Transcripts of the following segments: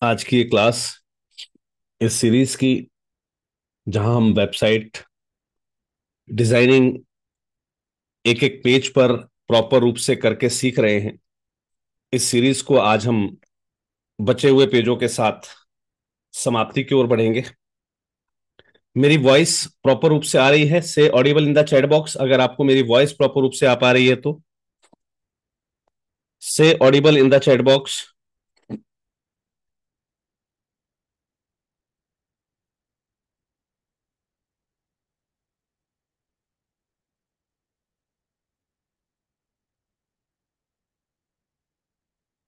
आज की ये क्लास इस सीरीज की, जहां हम वेबसाइट डिजाइनिंग एक एक पेज पर प्रॉपर रूप से करके सीख रहे हैं। इस सीरीज को आज हम बचे हुए पेजों के साथ समाप्ति की ओर बढ़ेंगे। मेरी वॉइस प्रॉपर रूप से आ रही है? से audible in the chat box अगर आपको मेरी वॉइस प्रॉपर रूप से आ पा रही है तो say audible in the chat box.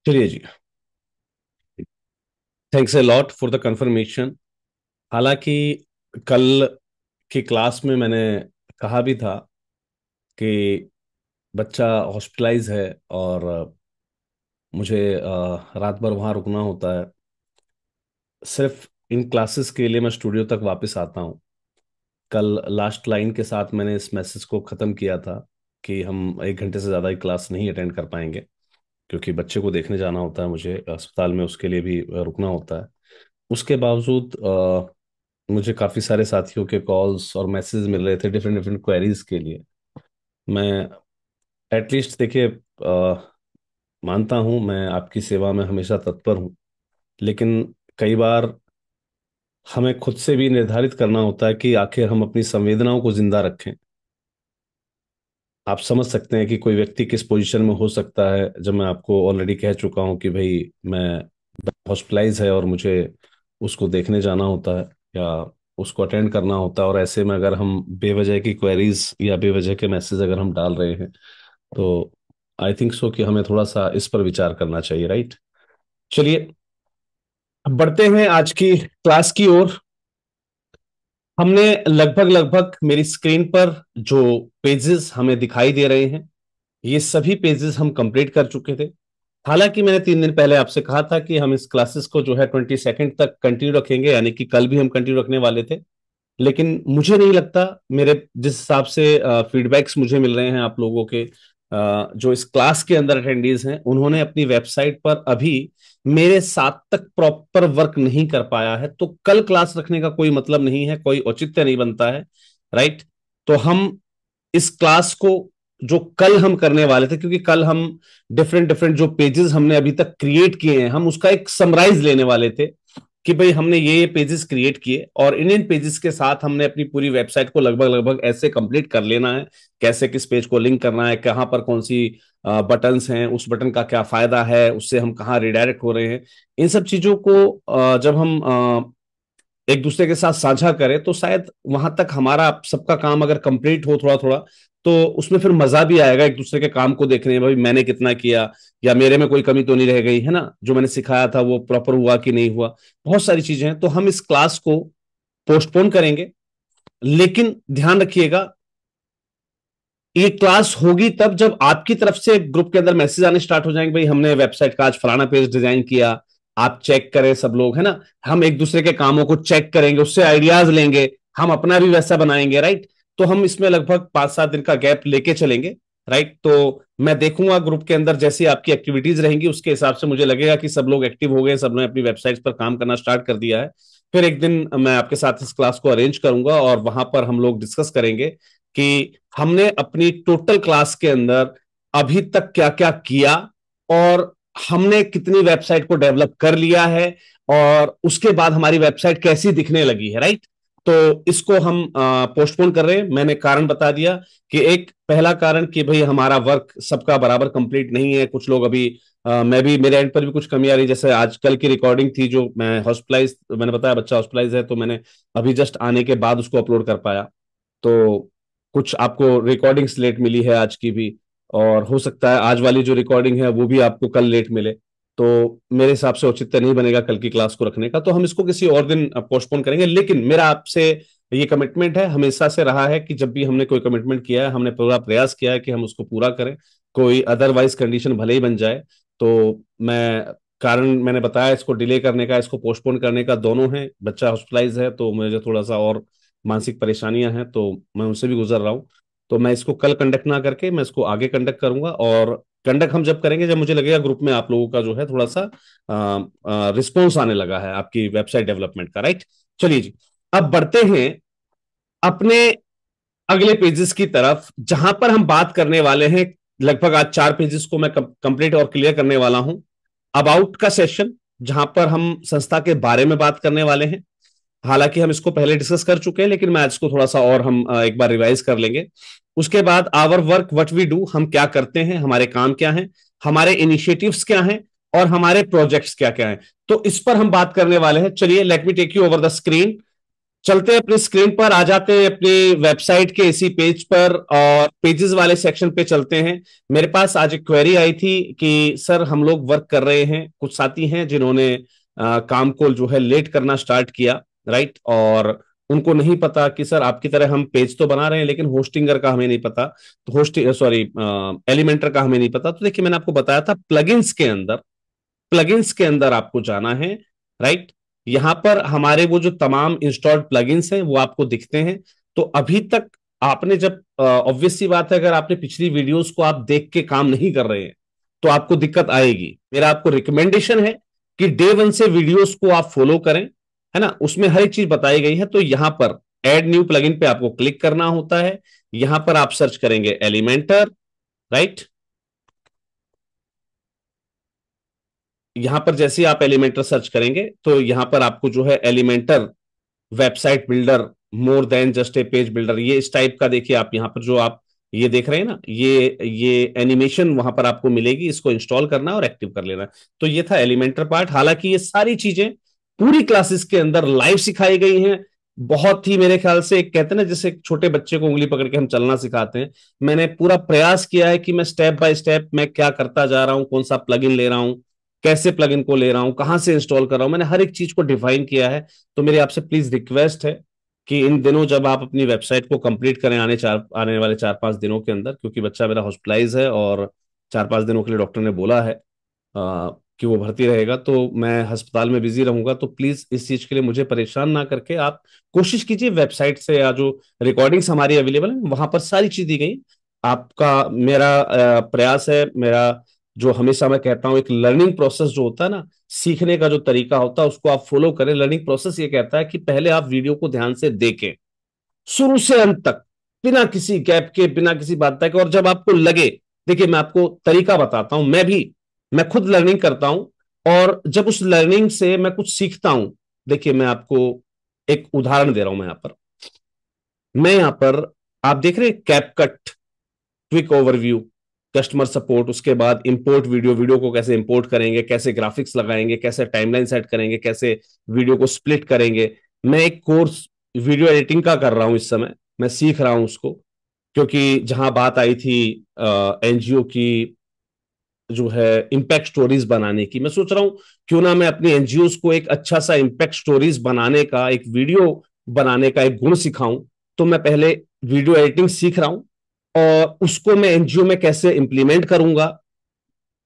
चलिए जी। Thanks a lot for the confirmation. हालांकि कल की क्लास में मैंने कहा भी था कि बच्चा हॉस्पिटलाइज है और मुझे रात भर वहाँ रुकना होता है। सिर्फ इन क्लासेस के लिए मैं स्टूडियो तक वापस आता हूँ। कल लास्ट लाइन के साथ मैंने इस मैसेज को ख़त्म किया था कि हम 1 घंटे से ज़्यादा ही क्लास नहीं अटेंड कर पाएंगे, क्योंकि बच्चे को देखने जाना होता है, मुझे अस्पताल में उसके लिए भी रुकना होता है। उसके बावजूद मुझे काफ़ी सारे साथियों के कॉल्स और मैसेज मिल रहे थे डिफरेंट डिफरेंट क्वेरीज के लिए। मैं एटलीस्ट देखिए, मानता हूँ मैं आपकी सेवा में हमेशा तत्पर हूँ, लेकिन कई बार हमें खुद से भी निर्धारित करना होता है कि आखिर हम अपनी संवेदनाओं को जिंदा रखें। आप समझ सकते हैं कि कोई व्यक्ति किस पोजीशन में हो सकता है, जब मैं आपको ऑलरेडी कह चुका हूं कि भाई मैं हॉस्पिटलाइज है और मुझे उसको देखने जाना होता है या उसको अटेंड करना होता है। और ऐसे में अगर हम बेवजह की क्वेरीज या बेवजह के मैसेज अगर हम डाल रहे हैं, तो आई थिंक सो कि हमें थोड़ा सा इस पर विचार करना चाहिए, राइट? चलिए, अब बढ़ते हैं आज की क्लास की ओर। हमने लगभग लगभग मेरी स्क्रीन पर जो पेजेस हमें दिखाई दे रहे हैं, ये सभी पेजेस हम कंप्लीट कर चुके थे। हालांकि मैंने 3 दिन पहले आपसे कहा था कि हम इस क्लासेस को जो है 22 तक कंटिन्यू रखेंगे, यानी कि कल भी हम कंटिन्यू रखने वाले थे। लेकिन मुझे नहीं लगता, मेरे जिस हिसाब से फीडबैक्स मुझे मिल रहे हैं आप लोगों के, जो इस क्लास के अंदर अटेंडीज हैं, उन्होंने अपनी वेबसाइट पर अभी मेरे साथ तक प्रॉपर वर्क नहीं कर पाया है, तो कल क्लास रखने का कोई मतलब नहीं है, कोई औचित्य नहीं बनता है, राइट? तो हम इस क्लास को जो कल हम करने वाले थे, क्योंकि कल हम डिफरेंट डिफरेंट जो पेजेस हमने अभी तक क्रिएट किए हैं, हम उसका एक समराइज लेने वाले थे कि भाई हमने ये पेजेस क्रिएट किए और इन पेजेस के साथ हमने अपनी पूरी वेबसाइट को लगभग लगभग ऐसे कंप्लीट कर लेना है। कैसे किस पेज को लिंक करना है, कहाँ पर कौन सी बटन्स हैं, उस बटन का क्या फायदा है, उससे हम कहाँ रिडायरेक्ट हो रहे हैं, इन सब चीजों को जब हम एक दूसरे के साथ साझा करें, तो शायद वहां तक हमारा सबका काम अगर कंप्लीट हो थोड़ा थोड़ा, तो उसमें फिर मजा भी आएगा एक दूसरे के काम को देखने में, भाई मैंने कितना किया या मेरे में कोई कमी तो नहीं रह गई है ना, जो मैंने सिखाया था वो प्रॉपर हुआ कि नहीं हुआ। बहुत सारी चीजें हैं, तो हम इस क्लास को पोस्टपोन करेंगे। लेकिन ध्यान रखिएगा, ये क्लास होगी तब जब आपकी तरफ से ग्रुप के अंदर मैसेज आने स्टार्ट हो जाएंगे, भाई हमने वेबसाइट का आज फलाना पेज डिजाइन किया, आप चेक करें, सब लोग है ना। हम एक दूसरे के कामों को चेक करेंगे, उससे आइडियाज लेंगे, हम अपना भी वैसा बनाएंगे, राइट? तो हम इसमें लगभग 5-7 दिन का गैप लेके चलेंगे, राइट? तो मैं देखूंगा ग्रुप के अंदर जैसी आपकी एक्टिविटीज रहेंगी, उसके हिसाब से मुझे लगेगा कि सब लोग एक्टिव हो गए, सब ने अपनी वेबसाइट पर काम करना स्टार्ट कर दिया है। फिर एक दिन मैं आपके साथ इस क्लास को अरेंज करूंगा और वहां पर हम लोग डिस्कस करेंगे कि हमने अपनी टोटल क्लास के अंदर अभी तक क्या क्या किया और हमने कितनी वेबसाइट को डेवलप कर लिया है और उसके बाद हमारी वेबसाइट कैसी दिखने लगी है, राइट? तो इसको हम पोस्टपोन कर रहे हैं। मैंने कारण बता दिया कि एक पहला कारण कि भाई हमारा वर्क सबका बराबर कंप्लीट नहीं है, कुछ लोग अभी मैं भी, मेरे एंड पर भी कुछ कमी आ रही है। जैसे आज कल की रिकॉर्डिंग थी, जो मैं हॉस्पिटलाइज, मैंने बताया बच्चा हॉस्पिटलाइज है, तो मैंने अभी जस्ट आने के बाद उसको अपलोड कर पाया। तो कुछ आपको रिकॉर्डिंग्स लेट मिली है आज की भी, और हो सकता है आज वाली जो रिकॉर्डिंग है वो भी आपको कल लेट मिले। तो मेरे हिसाब से औचित्य नहीं बनेगा कल की क्लास को रखने का, तो हम इसको किसी और दिन पोस्टपोन करेंगे। लेकिन मेरा आपसे ये कमिटमेंट है, हमेशा से रहा है कि जब भी हमने कोई कमिटमेंट किया है, हमने पूरा प्रयास किया है कि हम उसको पूरा करें। कोई अदरवाइज कंडीशन भले ही बन जाए, तो मैं, कारण मैंने बताया इसको डिले करने का, इसको पोस्टपोन करने का, दोनों है। बच्चा हॉस्पिटलाइज है तो मुझे थोड़ा सा और मानसिक परेशानियां हैं, तो मैं उनसे भी गुजर रहा हूँ। तो मैं इसको कल कंडक्ट ना करके मैं इसको आगे कंडक्ट करूंगा, और कंडक्ट हम जब करेंगे जब मुझे लगेगा ग्रुप में आप लोगों का जो है थोड़ा सा रिस्पॉन्स आने लगा है आपकी वेबसाइट डेवलपमेंट का, राइट। चलिए जी, अब बढ़ते हैं अपने अगले पेजेस की तरफ, जहां पर हम बात करने वाले हैं। लगभग आज 4 पेजेस को मैं कंप्लीट और क्लियर करने वाला हूं। अबाउट का सेशन, जहां पर हम संस्था के बारे में बात करने वाले हैं। हालांकि हम इसको पहले डिस्कस कर चुके हैं, लेकिन मैं आज इसको थोड़ा सा और हम एक बार रिवाइज कर लेंगे। उसके बाद our work what we do, हम क्या करते हैं, हमारे काम क्या हैं, हमारे इनिशिएटिव्स क्या हैं, और हमारे प्रोजेक्ट्स क्या क्या हैं। तो इस पर हम बात करने वाले हैं। चलिए, let me take you over the screen. चलते हैं अपनी स्क्रीन पर, आ जाते हैं अपनी वेबसाइट के इसी पेज पर और पेजेस वाले सेक्शन पे चलते हैं। मेरे पास आज एक क्वेरी आई थी कि सर हम लोग वर्क कर रहे हैं, कुछ साथी हैं जिन्होंने काम को जो है लेट करना स्टार्ट किया, राइट, और उनको नहीं पता कि सर आपकी तरह हम पेज तो बना रहे हैं लेकिन होस्टिंगर का हमें नहीं पता, तो होस्टिंग सॉरी एलिमेंटर का हमें नहीं पता। तो देखिए, मैंने आपको बताया था प्लगइन्स के अंदर आपको जाना है, राइट। यहां पर हमारे वो जो तमाम इंस्टॉल्ड प्लगइन्स हैं वो आपको दिखते हैं। तो अभी तक आपने जब ऑब्वियस सी बात है, अगर आपने पिछली वीडियोस को आप देख के काम नहीं कर रहे हैं तो आपको दिक्कत आएगी। मेरा आपको रिकमेंडेशन है कि डे 1 से वीडियोस को आप फॉलो करें, है ना। उसमें हर एक चीज बताई गई है। तो यहां पर एड न्यू प्लगइन पे आपको क्लिक करना होता है। यहां पर आप सर्च करेंगे एलिमेंटर, राइट। यहां पर जैसे ही आप एलिमेंटर सर्च करेंगे तो यहां पर आपको जो है Elementor website builder more than just a page builder, ये इस टाइप का देखिए आप यहां पर जो आप ये देख रहे हैं ना, ये एनिमेशन वहां पर आपको मिलेगी। इसको इंस्टॉल करना और एक्टिव कर लेना। तो ये था एलिमेंटर पार्ट। हालांकि ये सारी चीजें पूरी क्लासेस के अंदर लाइव सिखाई गई हैं। बहुत ही मेरे ख्याल से, एक कहते हैं ना जैसे एक छोटे बच्चे को उंगली पकड़ के हम चलना सिखाते हैं, मैंने पूरा प्रयास किया है कि मैं स्टेप बाय स्टेप मैं क्या करता जा रहा हूं, कौन सा प्लगइन ले रहा हूं, कैसे प्लगइन को ले रहा हूं, कहां से इंस्टॉल कर रहा हूं, मैंने हर एक चीज को डिफाइन किया है। तो मेरी आपसे प्लीज रिक्वेस्ट है कि इन दिनों जब आप अपनी वेबसाइट को कंप्लीट करें, आने वाले 4-5 दिनों के अंदर, क्योंकि बच्चा मेरा हॉस्पिटलाइज है और 4-5 दिनों के लिए डॉक्टर ने बोला है कि वो भर्ती रहेगा, तो मैं अस्पताल में बिजी रहूंगा। तो प्लीज इस चीज के लिए मुझे परेशान ना करके आप कोशिश कीजिए वेबसाइट से, या जो रिकॉर्डिंग्स हमारी अवेलेबल है वहां पर सारी चीज दी गई। आपका मेरा प्रयास है, मेरा जो हमेशा मैं कहता हूं, एक लर्निंग प्रोसेस जो होता है ना, सीखने का जो तरीका होता है उसको आप फॉलो करें। लर्निंग प्रोसेस ये कहता है कि पहले आप वीडियो को ध्यान से देखें शुरू से अंत तक, बिना किसी गैप के, बिना किसी बात के। और जब आपको लगे, देखिए मैं आपको तरीका बताता हूं, मैं खुद लर्निंग करता हूं, और जब उस लर्निंग से मैं कुछ सीखता हूं। देखिए मैं आपको एक उदाहरण दे रहा हूं। मैं यहां पर आप देख रहे हैं CapCut quick overview, customer support, उसके बाद इंपोर्ट वीडियो, वीडियो को कैसे इंपोर्ट करेंगे, कैसे ग्राफिक्स लगाएंगे, कैसे टाइमलाइन सेट करेंगे, कैसे वीडियो को स्प्लिट करेंगे। मैं एक कोर्स वीडियो एडिटिंग का कर रहा हूं इस समय, मैं सीख रहा हूं उसको। क्योंकि जहां बात आई थी एनजीओ की जो है इम्पैक्ट स्टोरीज बनाने की, मैं सोच रहा हूं क्यों ना मैं अपनी एनजीओ को एक अच्छा सा इम्पैक्ट स्टोरीज बनाने का, एक वीडियो बनाने का एक गुण सिखाऊं। तो मैं पहले वीडियो एडिटिंग सीख रहा हूं और उसको मैं एनजीओ में कैसे इंप्लीमेंट करूंगा,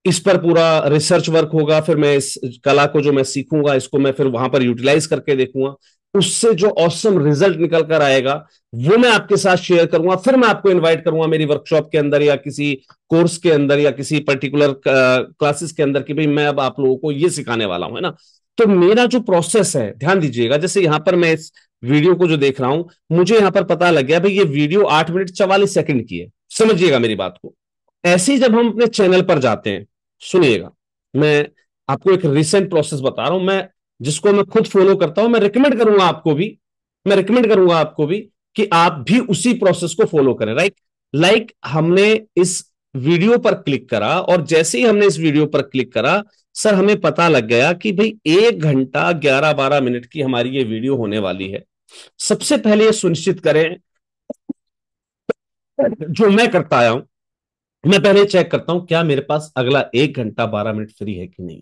इस पर पूरा रिसर्च वर्क होगा। फिर मैं इस कला को जो मैं सीखूंगा इसको मैं फिर वहां पर यूटिलाइज करके देखूंगा। उससे जो ऑसम रिजल्ट निकल कर आएगा वो मैं आपके साथ शेयर करूंगा। फिर मैं आपको इनवाइट करूंगा मेरी वर्कशॉप के अंदर, या किसी कोर्स के अंदर, या किसी पर्टिकुलर क्लासेस के अंदर, कि भाई मैं अब आप लोगों को ये सिखाने वाला हूं, है ना। तो मेरा जो प्रोसेस है, ध्यान दीजिएगा, जैसे यहां पर मैं इस वीडियो को जो देख रहा हूं, मुझे यहां पर पता लग गया भाई ये वीडियो 8 मिनट 44 सेकंड की है। समझिएगा मेरी बात को। ऐसे ही जब हम अपने चैनल पर जाते हैं, सुनिएगा, मैं आपको एक रिसेंट प्रोसेस बता रहा हूं, मैं जिसको मैं खुद फॉलो करता हूं, मैं रिकमेंड करूंगा आपको भी, मैं रिकमेंड करूंगा आपको भी कि आप भी उसी प्रोसेस को फॉलो करें, राइट। हमने इस वीडियो पर क्लिक करा, और जैसे ही हमने इस वीडियो पर क्लिक करा, सर हमें पता लग गया कि भाई 1 घंटा 11-12 मिनट की हमारी ये वीडियो होने वाली है। सबसे पहले ये सुनिश्चित करें, जो मैं करता आया हूं, मैं पहले चेक करता हूं क्या मेरे पास अगला 1 घंटा 12 मिनट फ्री है कि नहीं।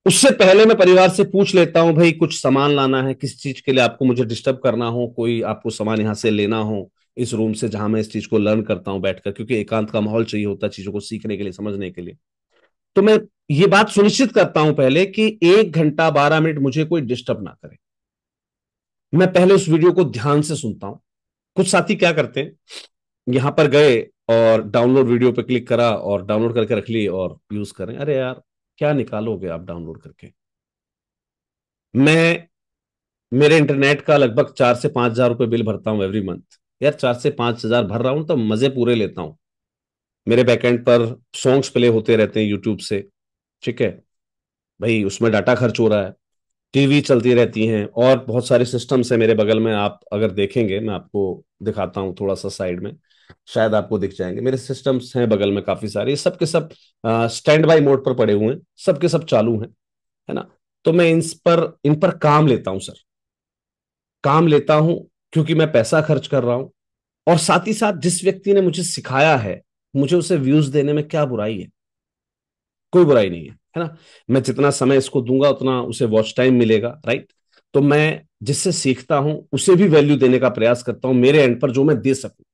उससे पहले मैं परिवार से पूछ लेता हूं, भाई कुछ सामान लाना है, किस चीज के लिए आपको मुझे डिस्टर्ब करना हो, कोई आपको सामान यहां से लेना हो इस रूम से जहां मैं इस चीज को लर्न करता हूं बैठकर, क्योंकि एकांत का माहौल चाहिए होता है चीजों को सीखने के लिए, समझने के लिए। तो मैं ये बात सुनिश्चित करता हूं पहले कि 1 घंटा 12 मिनट मुझे कोई डिस्टर्ब ना करे। मैं पहले उस वीडियो को ध्यान से सुनता हूं। कुछ साथी क्या करते हैं, यहां पर गए, और डाउनलोड वीडियो पे क्लिक करा और डाउनलोड करके रख ली और यूज करें। अरे यार, क्या निकालोगे आप डाउनलोड करके? मैं मेरे इंटरनेट का लगभग 4 से 5 हजार रुपये बिल भरता हूँ एवरी मंथ। यार 4 से 5 हजार भर रहा हूँ तो मजे पूरे लेता हूँ। मेरे बैकएंड पर सॉन्ग्स प्ले होते रहते हैं यूट्यूब से, ठीक है भाई, उसमें डाटा खर्च हो रहा है, टीवी चलती रहती हैं, और बहुत सारे सिस्टम्स हैं मेरे बगल में। आप अगर देखेंगे, मैं आपको दिखाता हूँ थोड़ा सा साइड में, शायद आपको दिख जाएंगे। मेरे सिस्टम्स हैं बगल में काफी सारे, ये सब के सब स्टैंड बाय मोड पर पड़े हुए हैं, सब के सब चालू हैं, है ना। तो मैं इन पर काम लेता हूँ सर, काम लेता हूं, क्योंकि मैं पैसा खर्च कर रहा हूं। और साथ ही साथ जिस व्यक्ति ने मुझे सिखाया है, मुझे उसे व्यूज देने में क्या बुराई है? कोई बुराई नहीं है ना। मैं जितना समय इसको दूंगा उतना उसे वॉच टाइम मिलेगा, राइट। तो मैं जिससे सीखता हूं उसे भी वैल्यू देने का प्रयास करता हूं मेरे एंड पर, जो मैं दे सकूं।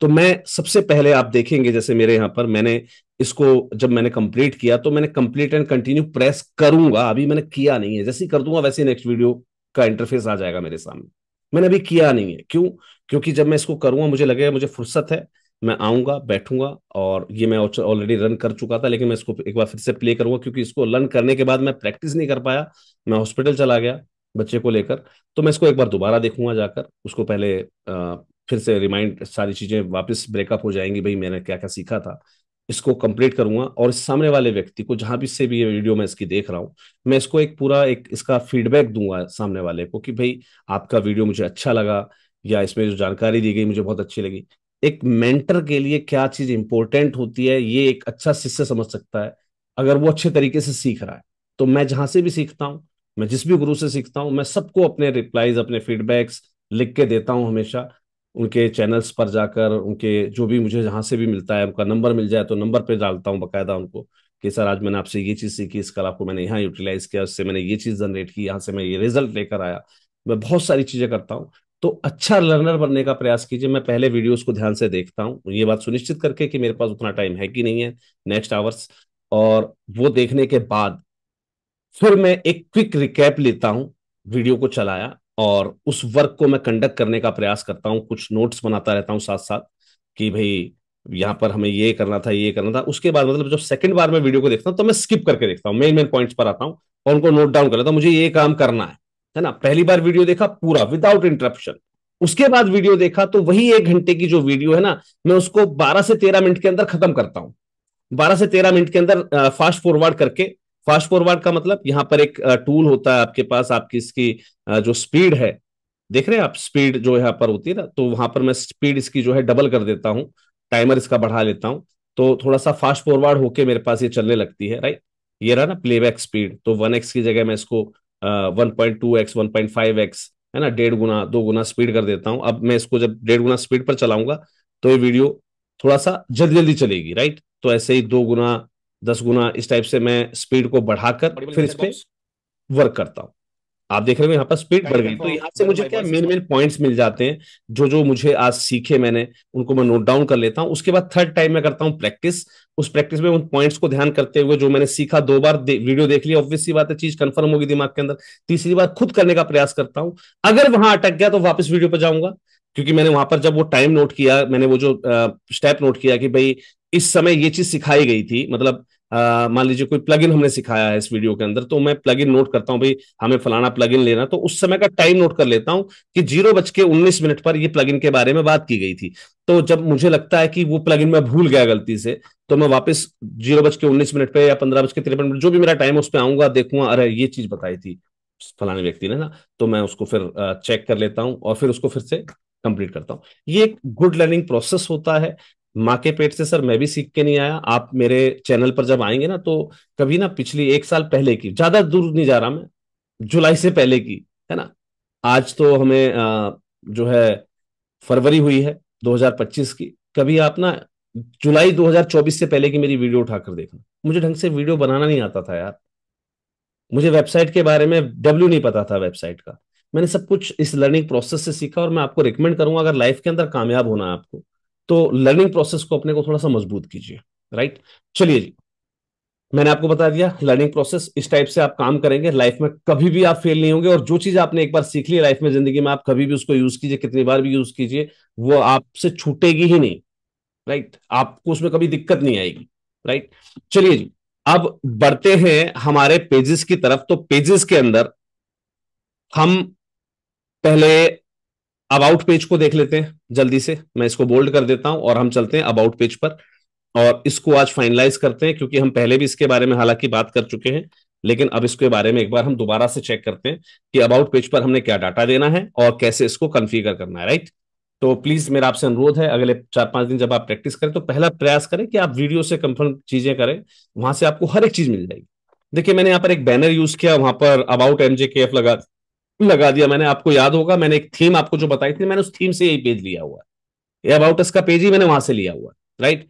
तो मैं सबसे पहले, आप देखेंगे जैसे मेरे यहाँ पर, मैंने इसको जब मैंने कंप्लीट किया तो मैंने कंप्लीट एंड कंटिन्यू प्रेस करूंगा, अभी मैंने किया नहीं है। जैसे ही कर दूंगा वैसे नेक्स्ट वीडियो का इंटरफेस आ जाएगा मेरे सामने। मैंने अभी किया नहीं है, क्यों? क्योंकि जब मैं इसको करूंगा मुझे लगेगा मुझे फुर्सत है, मैं आऊंगा बैठूंगा। और ये मैं ऑलरेडी रन कर चुका था, लेकिन मैं इसको एक बार फिर से प्ले करूंगा, क्योंकि इसको रन करने के बाद मैं प्रैक्टिस नहीं कर पाया, मैं हॉस्पिटल चला गया बच्चे को लेकर। तो मैं इसको एक बार दोबारा देखूंगा जाकर, उसको पहले फिर से रिमाइंड, सारी चीजें वापस ब्रेकअप हो जाएंगी, भाई मैंने क्या क्या सीखा था। इसको कंप्लीट करूंगा, और इस सामने वाले व्यक्ति को, जहां भी से भी ये वीडियो मैं इसकी देख रहा हूं, मैं इसको एक पूरा एक इसका फीडबैक दूंगा सामने वाले को कि भाई आपका वीडियो मुझे अच्छा लगा, या इसमें जो जानकारी दी गई मुझे बहुत अच्छी लगी। एक मेंटर के लिए क्या चीज इंपॉर्टेंट होती है, ये एक अच्छा शिष्य समझ सकता है, अगर वो अच्छे तरीके से सीख रहा है। तो मैं जहां से भी सीखता हूँ, मैं जिस भी गुरु से सीखता हूँ, मैं सबको अपने रिप्लाईज, अपने फीडबैक्स लिख के देता हूँ हमेशा। उनके चैनल्स पर जाकर, उनके जो भी मुझे जहां से भी मिलता है, उनका नंबर मिल जाए तो नंबर पे डालता हूँ बकायदा उनको, कि सर आज मैंने आपसे ये चीज सीखी, इस कला को मैंने यहाँ यूटिलाइज किया, उससे मैंने ये चीज जनरेट की, यहाँ से मैं ये रिजल्ट लेकर आया। मैं बहुत सारी चीजें करता हूँ। तो अच्छा लर्नर बनने का प्रयास कीजिए। मैं पहले वीडियोस को ध्यान से देखता हूँ, ये बात सुनिश्चित करके कि मेरे पास उतना टाइम है कि नहीं है नेक्स्ट आवर्स। और वो देखने के बाद फिर मैं एक क्विक रिकैप लेता हूं, वीडियो को चलाया, और उस वर्क को मैं कंडक्ट करने का प्रयास करता हूं, कुछ नोट्स बनाता रहता हूं साथ साथ, कि भाई यहाँ पर हमें ये करना था, ये करना था। उसके बाद मतलब जब सेकंड बार मैं वीडियो को देखता हूं तो मैं स्किप करके देखता हूँ, मेन मेन पॉइंट्स पर आता हूं और उनको नोट डाउन कर लेता हूं, मुझे ये काम करना है ना। पहली बार वीडियो देखा पूरा विदाउट इंटरप्शन, उसके बाद वीडियो देखा तो वही 1 घंटे की जो वीडियो है ना, मैं उसको 12 से 13 मिनट के अंदर खत्म करता हूँ। 12 से 13 मिनट के अंदर फास्ट फॉरवर्ड करके, फास्ट फॉरवर्ड का मतलब यहाँ पर एक टूल होता है आपके पास, आपकी इसकी जो स्पीड है, देख रहे हैं आप स्पीड जो यहाँ पर होती है ना, तो वहां पर मैं स्पीड इसकी जो है डबल कर देता हूँ, टाइमर इसका बढ़ा लेता हूँ। तो थोड़ा सा फास्ट फॉरवर्ड होके मेरे पास ये चलने लगती है, राइट। ये रहा ना प्लेबैक स्पीड, तो 1x की जगह मैं इसको 1.2x, 1.5x, है ना, 1.5 गुना 2 गुना स्पीड कर देता हूँ। अब मैं इसको जब 1.5 गुना स्पीड पर चलाऊंगा तो ये वीडियो थोड़ा सा जल्दी जल्दी चलेगी, राइट। तो ऐसे ही 2 गुना 10 गुना इस टाइप से मैं स्पीड को बढ़ाकर फिर इस पे वर्क करता हूँ। आप देख रहे हो यहाँ पर स्पीड बढ़ गई, तो यहाँ से मुझे क्या मेन मेन पॉइंट्स मिल जाते हैं, जो जो मुझे आज सीखे मैंने, उनको मैं नोट डाउन कर लेता हूँ। उसके बाद थर्ड टाइम मैं करता हूँ प्रैक्टिस। उस प्रैक्टिस में उन पॉइंट्स को ध्यान करते हुए, जो मैंने सीखा, 2 बार वीडियो देख लिया, ऑब्वियस सी बात है चीज कंफर्म होगी दिमाग के अंदर। तीसरी बार खुद करने का प्रयास करता हूँ। अगर वहां अटक गया तो वापस वीडियो पर जाऊंगा, क्योंकि मैंने वहां पर जब वो टाइम नोट किया, मैंने वो जो स्टेप नोट किया कि भाई इस समय ये चीज सिखाई गई थी, मतलब मान लीजिए कोई प्लगइन हमने सिखाया है इस वीडियो के अंदर, तो मैं प्लगइन नोट करता हूँ, भाई हमें फलाना प्लगइन लेना, तो उस समय का टाइम नोट कर लेता हूँ कि 0:19 पर ये प्लगइन के बारे में बात की गई थी। तो जब मुझे लगता है कि वो प्लगइन मैं भूल गया गलती से, तो मैं वापस 0:19 पे या 15:53 जो भी मेरा टाइम है उस पर आऊंगा, देखूंगा अरे ये चीज बताई थी फलाने व्यक्ति ने ना, तो मैं उसको फिर चेक कर लेता हूँ और फिर उसको फिर से कंप्लीट करता हूँ। ये एक गुड लर्निंग प्रोसेस होता है। माँ के पेट से सर मैं भी सीख के नहीं आया। आप मेरे चैनल पर जब आएंगे ना, तो कभी ना पिछली 1 साल पहले की, ज्यादा दूर नहीं जा रहा मैं, जुलाई से पहले की, है ना। आज तो हमें जो है फरवरी हुई है 2025 की। कभी आप ना जुलाई 2024 से पहले की मेरी वीडियो उठाकर देखना। मुझे ढंग से वीडियो बनाना नहीं आता था यार, मुझे वेबसाइट के बारे में डब्ल्यू नहीं पता था वेबसाइट का। मैंने सब कुछ इस लर्निंग प्रोसेस से सीखा, और मैं आपको रिकमेंड करूंगा, अगर लाइफ के अंदर कामयाब होना है आपको, तो लर्निंग प्रोसेस को अपने को थोड़ा सा मजबूत कीजिए, राइट। चलिए जी, मैंने आपको बता दिया लर्निंग प्रोसेस, इस टाइप से आप काम करेंगे लाइफ में कभी भी आप फेल नहीं होंगे। और जो चीज आपने एक बार सीख ली लाइफ में, जिंदगी में, आप कभी भी उसको यूज कीजिए, कितनी बार भी यूज कीजिए, वो आपसे छूटेगी ही नहीं। राइट, आपको उसमें कभी दिक्कत नहीं आएगी। राइट, चलिए जी, अब बढ़ते हैं हमारे पेजेस की तरफ। तो पेजेस के अंदर हम पहले अबाउट पेज को देख लेते हैं जल्दी से। मैं इसको बोल्ड कर देता हूं और हम चलते हैं अबाउट पेज पर, और इसको आज फाइनलाइज करते हैं, क्योंकि हम पहले भी इसके बारे में हालांकि बात कर चुके हैं, लेकिन अब इसके बारे में एक बार हम दोबारा से चेक करते हैं कि अबाउट पेज पर हमने क्या डाटा देना है और कैसे इसको कॉन्फ़िगर करना है। राइट, तो प्लीज मेरा आपसे अनुरोध है, अगले 4-5 दिन जब आप प्रैक्टिस करें तो पहला प्रयास करें कि आप वीडियो से कंफर्म चीजें करें, वहां से आपको हर एक चीज मिल जाएगी। देखिए, मैंने यहाँ पर एक बैनर यूज किया, वहां पर अबाउट एमजेकेएफ लगा लगा दिया मैंने। आपको याद होगा मैंने एक थीम आपको जो बताई थी, मैंने उस थीम से यही पेज लिया हुआ है, ये अबाउट अस का पेज ही मैंने वहां से लिया हुआ है। Right,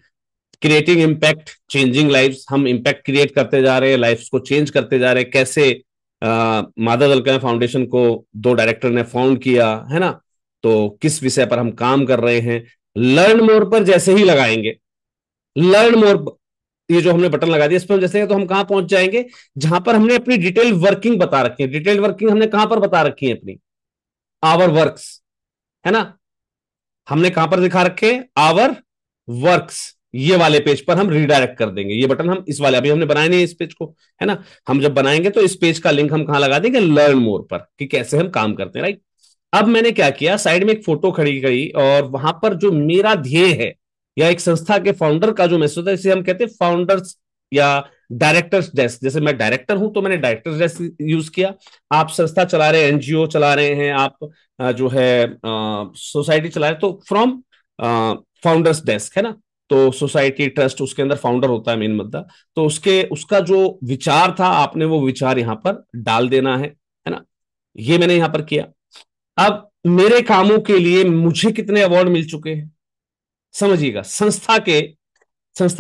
creating impact, changing lifes, हम इम्पैक्ट क्रिएट करते जा रहे हैं, लाइफ्स को चेंज करते जा रहे हैं। कैसे मादा दलकन फाउंडेशन को दो डायरेक्टर ने फाउंड किया है ना, तो किस विषय पर हम काम कर रहे हैं। लर्न मोर पर जैसे ही लगाएंगे, लर्न मोर, ये जो हमने बटन लगा दिया इस पर जैसे, तो हम कहां पहुंच जाएंगे, जहां पर हमने अपनी डिटेल वर्किंग बता रखी है। डिटेल वर्किंग हमने कहां पर बता रखी है अपनी, आवर वर्क्स, है ना, हमने कहां पर दिखा रखे आवर वर्क्स, ये वाले पेज पर हम रिडायरेक्ट कर देंगे। ये बटन हम इस वाले, अभी हमने बनाया नहीं इस पेज को, है ना, हम जब बनाएंगे तो इस पेज का लिंक हम कहां लगा देंगे, लर्न मोर पर, कि कैसे हम काम करते हैं। राइट, अब मैंने क्या किया, साइड में एक फोटो खड़ी करी, और वहां पर जो मेरा ध्येय है, या एक संस्था के फाउंडर का जो मैसेज होता है, इसे हम कहते हैं फाउंडर्स या डायरेक्टर्स डेस्क। जैसे मैं डायरेक्टर हूं तो मैंने डायरेक्टर्स डेस्क यूज किया। आप संस्था चला रहे हैं, एनजीओ चला रहे हैं, आप जो है सोसाइटी चला रहे हैं, तो फ्रॉम फाउंडर्स डेस्क, है ना। तो सोसाइटी ट्रस्ट, उसके अंदर फाउंडर होता है मेन मुद्दा, तो उसके उसका जो विचार था, आपने वो विचार यहां पर डाल देना है ना। ये मैंने यहां पर किया। अब मेरे कामों के लिए मुझे कितने अवार्ड मिल चुके हैं, समझिएगा। संस्था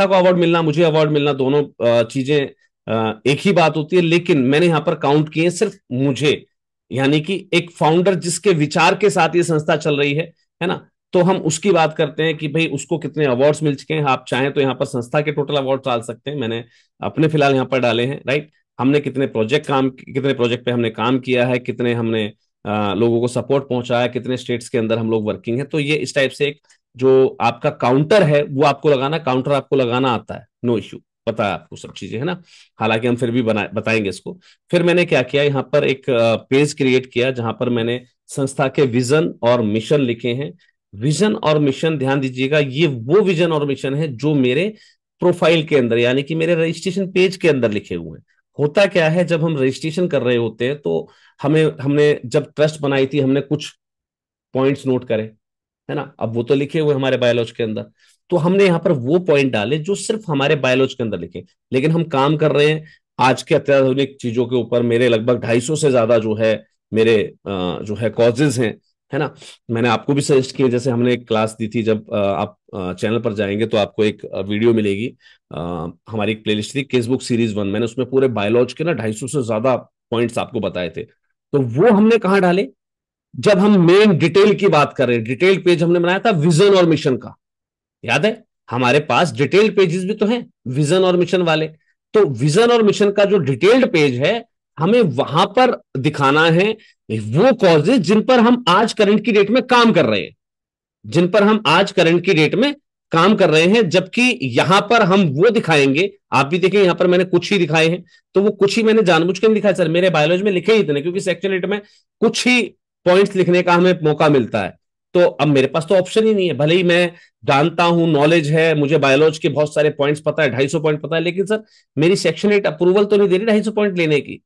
को अवार्ड मिलना, मुझे अवार्ड मिलना, दोनों चीजें एक ही बात होती है, लेकिन मैंने यहां पर काउंट किए सिर्फ मुझे, यानी कि एक फाउंडर जिसके विचार के साथ ये संस्था चल रही है ना, तो हम उसकी बात करते हैं कि भाई उसको कितने अवार्ड्स मिल चुके हैं। आप चाहें तो यहाँ पर संस्था के टोटल अवार्ड डाल सकते हैं, मैंने अपने फिलहाल यहाँ पर डाले हैं। राइट, हमने कितने प्रोजेक्ट पे हमने काम किया है, कितने हमने लोगों को सपोर्ट पहुंचाया, कितने स्टेट्स के अंदर हम लोग वर्किंग है। तो ये इस टाइप से एक जो आपका काउंटर है वो आपको लगाना, काउंटर आपको लगाना आता है, नो इश्यू, पता है आपको सब चीजें, है ना। हालांकि हम फिर भी बताएंगे इसको। फिर मैंने क्या किया, यहाँ पर एक पेज क्रिएट किया जहां पर मैंने संस्था के विजन और मिशन लिखे हैं। विजन और मिशन, ध्यान दीजिएगा, ये वो विजन और मिशन है जो मेरे प्रोफाइल के अंदर, यानी कि मेरे रजिस्ट्रेशन पेज के अंदर लिखे हुए हैं। होता क्या है, जब हम रजिस्ट्रेशन कर रहे होते हैं तो हमें हमने जब ट्रस्ट बनाई थी, हमने कुछ पॉइंट्स नोट करे, है ना। अब वो तो लिखे हुए हमारे बायोलॉज के अंदर, तो हमने यहाँ पर वो पॉइंट डाले जो सिर्फ हमारे बायोलॉज के अंदर लिखे। लेकिन हम काम कर रहे हैं आज के अत्याधुनिक चीजों के ऊपर। मेरे लगभग 250 से ज्यादा जो है मेरे जो है कॉजेज हैं, है ना। मैंने आपको भी सजेस्ट किए, जैसे हमने एक क्लास दी थी, जब आप चैनल पर जाएंगे तो आपको एक वीडियो मिलेगी, हमारी एक प्लेलिस्ट थी केस बुक सीरीज 1, मैंने उसमें पूरे बायोलॉज के ना 250 से ज्यादा पॉइंट्स आपको बताए थे। तो वो हमने कहाँ डाले, जब हम मेन डिटेल की बात कर रहे हैं, डिटेल पेज हमने बनाया था विजन और मिशन का, याद है, हमारे पास डिटेल पेजेस भी तो हैं विजन और मिशन वाले। तो विजन और मिशन का जो डिटेल्ड पेज है, हमें वहां पर दिखाना है वो कॉजेज जिन पर हम आज करंट की डेट में काम कर रहे हैं, जिन पर हम आज करंट की डेट में काम कर रहे हैं। जबकि यहां पर हम वो दिखाएंगे, आप भी देखें यहां पर मैंने कुछ ही दिखाए हैं, तो वो कुछ ही मैंने जानबूझ के नहीं दिखाया सर, मेरे बायोलॉजी में लिखे ही इतने, क्योंकि सेक्शन 8 में कुछ ही पॉइंट्स लिखने का हमें मौका मिलता है। तो अब मेरे पास तो ऑप्शन ही नहीं है, भले ही मैं जानता हूं, नॉलेज है मुझे बायोलॉजी के बहुत सारे पॉइंट्स पता है, 250 पॉइंट पता है, लेकिन सर मेरी सेक्शन 8 अप्रूवल तो नहीं दे रही 250 पॉइंट लेने की।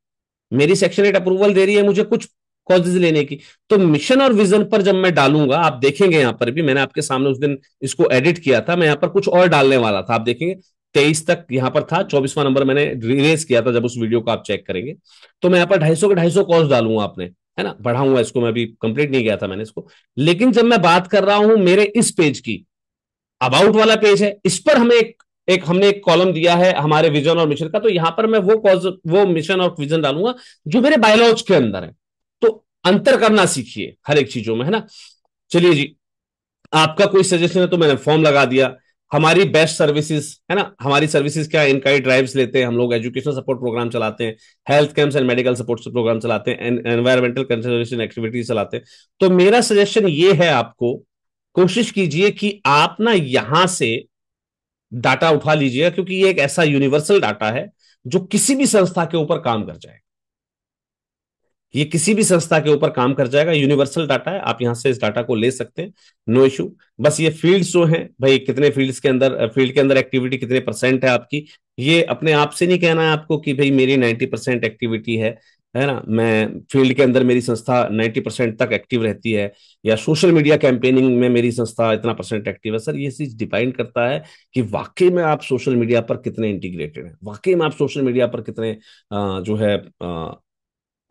मेरी सेक्शन 8 अप्रूवल दे रही है मुझे कुछ कॉजेज लेने की। तो मिशन और विजन पर जब मैं डालूंगा, आप देखेंगे यहां पर भी मैंने आपके सामने उस दिन इसको एडिट किया था, मैं यहां पर कुछ और डालने वाला था, आप देखेंगे 23 तक यहां पर था, 24वां नंबर मैंने रिलेज किया था जब उस वीडियो को आप चेक करेंगे। तो मैं यहां पर 250 के 250 कॉज डालूंगा आपने, है ना, बढ़ाऊंगा इसको, मैं अभी कंप्लीट नहीं किया था मैंने इसको। लेकिन जब मैं बात कर रहा हूं मेरे इस पेज की, अबाउट वाला पेज है, इस पर हमें एक हमने एक कॉलम दिया है हमारे विजन और मिशन का, तो यहां पर मैं वो कॉज, वो मिशन और विजन डालूंगा जो मेरे बायोलॉज के अंदर है। तो अंतर करना सीखिए हर एक चीजों में, है ना। चलिए जी, आपका कोई सजेशन है तो मैंने फॉर्म लगा दिया। हमारी बेस्ट सर्विसेज, है ना, हमारी सर्विसेज क्या है, इनकाई ड्राइव्स लेते हैं हम लोग, एजुकेशनल सपोर्ट प्रोग्राम चलाते हैं, health camps and medical support program चलाते हैं, एनवायरमेंटल कंजर्वेशन एक्टिविटीज चलाते हैं। तो मेरा सजेशन ये है आपको, कोशिश कीजिए कि आप ना यहां से डाटा उठा लीजिएगा, क्योंकि ये एक ऐसा यूनिवर्सल डाटा है जो किसी भी संस्था के ऊपर काम कर जाएगा। ये किसी भी संस्था के ऊपर काम कर जाएगा, यूनिवर्सल डाटा है, आप यहां से इस डाटा को ले सकते हैं, नो इशू। बस ये फील्ड्स जो हैं भाई, कितने फील्ड्स के अंदर, फील्ड के अंदर एक्टिविटी कितने परसेंट है आपकी, ये अपने आप से नहीं कहना है आपको कि भाई मेरी 90% एक्टिविटी है ना, मैं फील्ड के अंदर मेरी संस्था 90% तक एक्टिव रहती है, या सोशल मीडिया कैंपेनिंग में मेरी संस्था इतना परसेंट एक्टिव है। सर ये चीज डिपेंड करता है कि वाकई में आप सोशल मीडिया पर कितने इंटीग्रेटेड हैं, वाकई में आप सोशल मीडिया पर कितने जो है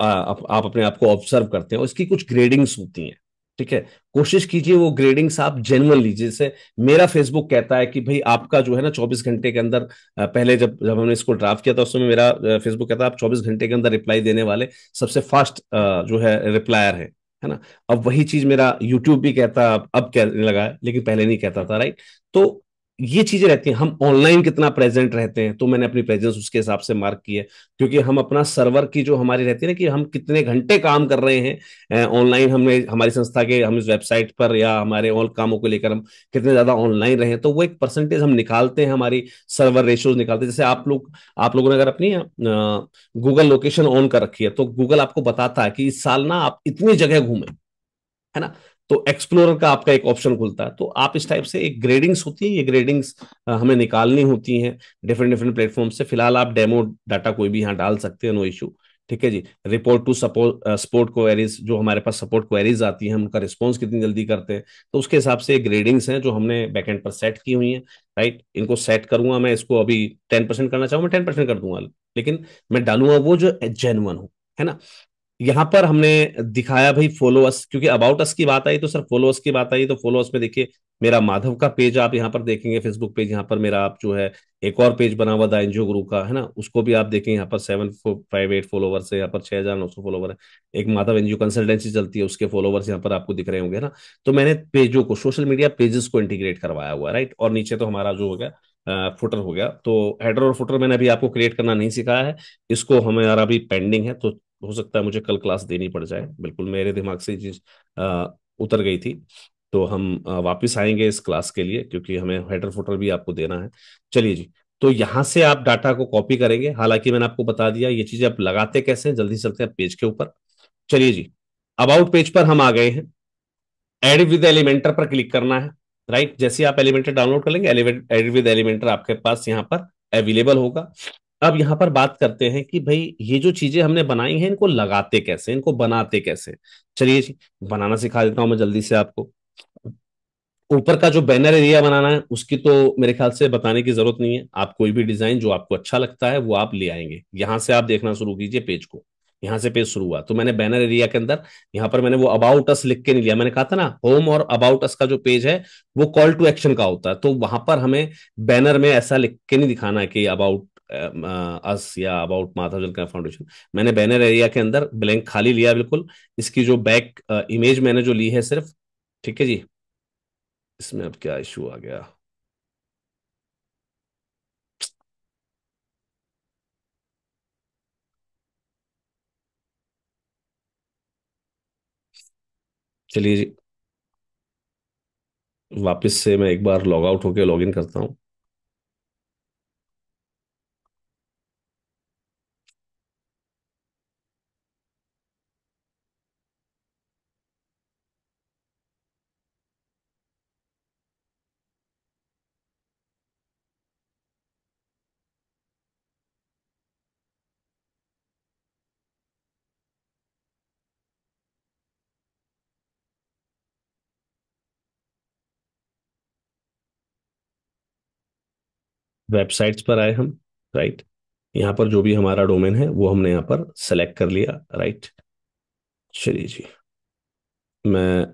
आप अपने आप को ऑब्जर्व करते हैं, और इसकी कुछ ग्रेडिंग्स होती हैं। ठीक है, कोशिश कीजिए वो ग्रेडिंग्स आप जेन्युइन लीजिए। जैसे मेरा फेसबुक कहता है कि भाई आपका जो है ना 24 घंटे के अंदर, पहले जब जब हमने इसको ड्राफ्ट किया था उस समय मेरा फेसबुक कहता है आप 24 घंटे के अंदर रिप्लाई देने वाले सबसे फास्ट जो है रिप्लायर है ना। अब वही चीज मेरा यूट्यूब भी कहता, अब कहने लगा है, लेकिन पहले नहीं कहता था, राइट। तो ये चीजें रहती हैं, हम ऑनलाइन कितना प्रेजेंट रहते हैं, तो मैंने अपनी प्रेजेंस उसके हिसाब से मार्क की है। क्योंकि हम अपना सर्वर की जो हमारी रहती है ना, कि हम कितने घंटे काम कर रहे हैं ऑनलाइन, हमने हमारी संस्था के हम इस वेबसाइट पर या हमारे और कामों को लेकर हम कितने ज्यादा ऑनलाइन रहे, तो वो एक परसेंटेज हम निकालते हैं, हमारी सर्वर रेशियोज निकालते हैं। जैसे आप लोगों ने अगर अपनी गूगल लोकेशन ऑन कर रखी है, तो गूगल आपको बताता है कि इस साल ना आप इतनी जगह घूमे, है ना। तो एक्सप्लोरर का आपका एक ऑप्शन खुलता है, तो आप इस टाइप से एक ग्रेडिंग्स होती है, ये ग्रेडिंग्स हमें निकालनी होती हैं डिफरेंट डिफरेंट प्लेटफॉर्म से। फिलहाल आप डेमो डाटा कोई भी यहाँ डाल सकते हैं, नो इशू। ठीक है जी। Report to support support queries, जो हमारे पास सपोर्ट क्वेरीज आती हैं, हम उनका रिस्पॉन्स कितनी जल्दी करते हैं, तो उसके हिसाब से ग्रेडिंग्स हैं जो हमने बैकएंड पर सेट की हुई हैं, राइट। इनको सेट करूंगा मैं, इसको अभी 10% करना चाहूँ मैं 10% कर दूंगा, लेकिन मैं डालूंगा वो जो जेन्युइन हो, है ना। यहाँ पर हमने दिखाया भाई फॉलोअर्स, क्योंकि अबाउट अस की बात आई तो सर फॉलोअर्स की बात आई, तो फॉलोअर्स में देखिए मेरा माधव का पेज आप यहाँ पर देखेंगे, फेसबुक पेज, यहाँ पर मेरा आप जो है एक और पेज बना हुआ द एनजीओ गुरु का, है ना, उसको भी आप देखें, यहाँ पर 758 फॉलोवर्स है, यहाँ पर 6,900 फॉलोवर है। एक माधव एनजीओ कंसल्टेंसी चलती है, उसके फॉलोवर्स यहाँ पर आपको दिख रहे होंगे ना। तो मैंने पेजों को, सोशल मीडिया पेजेस को इंटीग्रेट करवाया हुआ है, राइट। और नीचे तो हमारा जो हो गया फुटर हो गया, तो हेडर और फुटर मैंने अभी आपको क्रिएट करना नहीं सिखाया है, इसको हमारा अभी पेंडिंग है, तो हो सकता है मुझे कल क्लास देनी पड़ जाए, बिल्कुल मेरे दिमाग से ये चीज उतर गई थी। तो हम वापस आएंगे इस क्लास के लिए, क्योंकि हमें हेडर फुटर भी आपको देना है। चलिए जी। तो यहां से आप डाटा को कॉपी करेंगे, हालांकि मैंने आपको बता दिया ये चीजें आप लगाते कैसे हैं, जल्दी चलते हैं पेज के ऊपर। चलिए जी, अबाउट पेज पर हम आ गए हैं। एड विद एलिमेंटर पर क्लिक करना है, राइट। जैसे ही आप एलिमेंटर डाउनलोड कर लेंगे, एड विद एलिमेंटर आपके पास यहाँ पर अवेलेबल होगा। अब यहाँ पर बात करते हैं कि भाई ये जो चीजें हमने बनाई हैं, इनको लगाते कैसे, इनको बनाते कैसे। चलिए जी, बनाना सिखा देता हूं मैं जल्दी से आपको। ऊपर का जो बैनर एरिया बनाना है, उसकी तो मेरे ख्याल से बताने की जरूरत नहीं है, आप कोई भी डिजाइन जो आपको अच्छा लगता है वो आप ले आएंगे। यहां से आप देखना शुरू कीजिए पेज को, यहां से पेज शुरू हुआ, तो मैंने बैनर एरिया के अंदर यहाँ पर मैंने वो अबाउट अस लिख के नहीं लिया, मैंने कहा था ना होम और अबाउट अस का जो पेज है वो कॉल टू एक्शन का होता है, तो वहां पर हमें बैनर में ऐसा लिख के नहीं दिखाना है कि अबाउट अस या अबाउट माधव जलकर फाउंडेशन। मैंने बैनर एरिया के अंदर ब्लैंक खाली लिया बिल्कुल। इसकी जो बैक इमेज मैंने जो ली है सिर्फ, ठीक है जी। इसमें अब क्या इशू आ गया, चलिए जी, वापस से मैं एक बार लॉग आउट होकर लॉग इन करता हूँ। वेबसाइट्स पर आए हम, राइट। यहाँ पर जो भी हमारा डोमेन है वो हमने यहाँ पर सेलेक्ट कर लिया, राइट। चलिए जी, मैं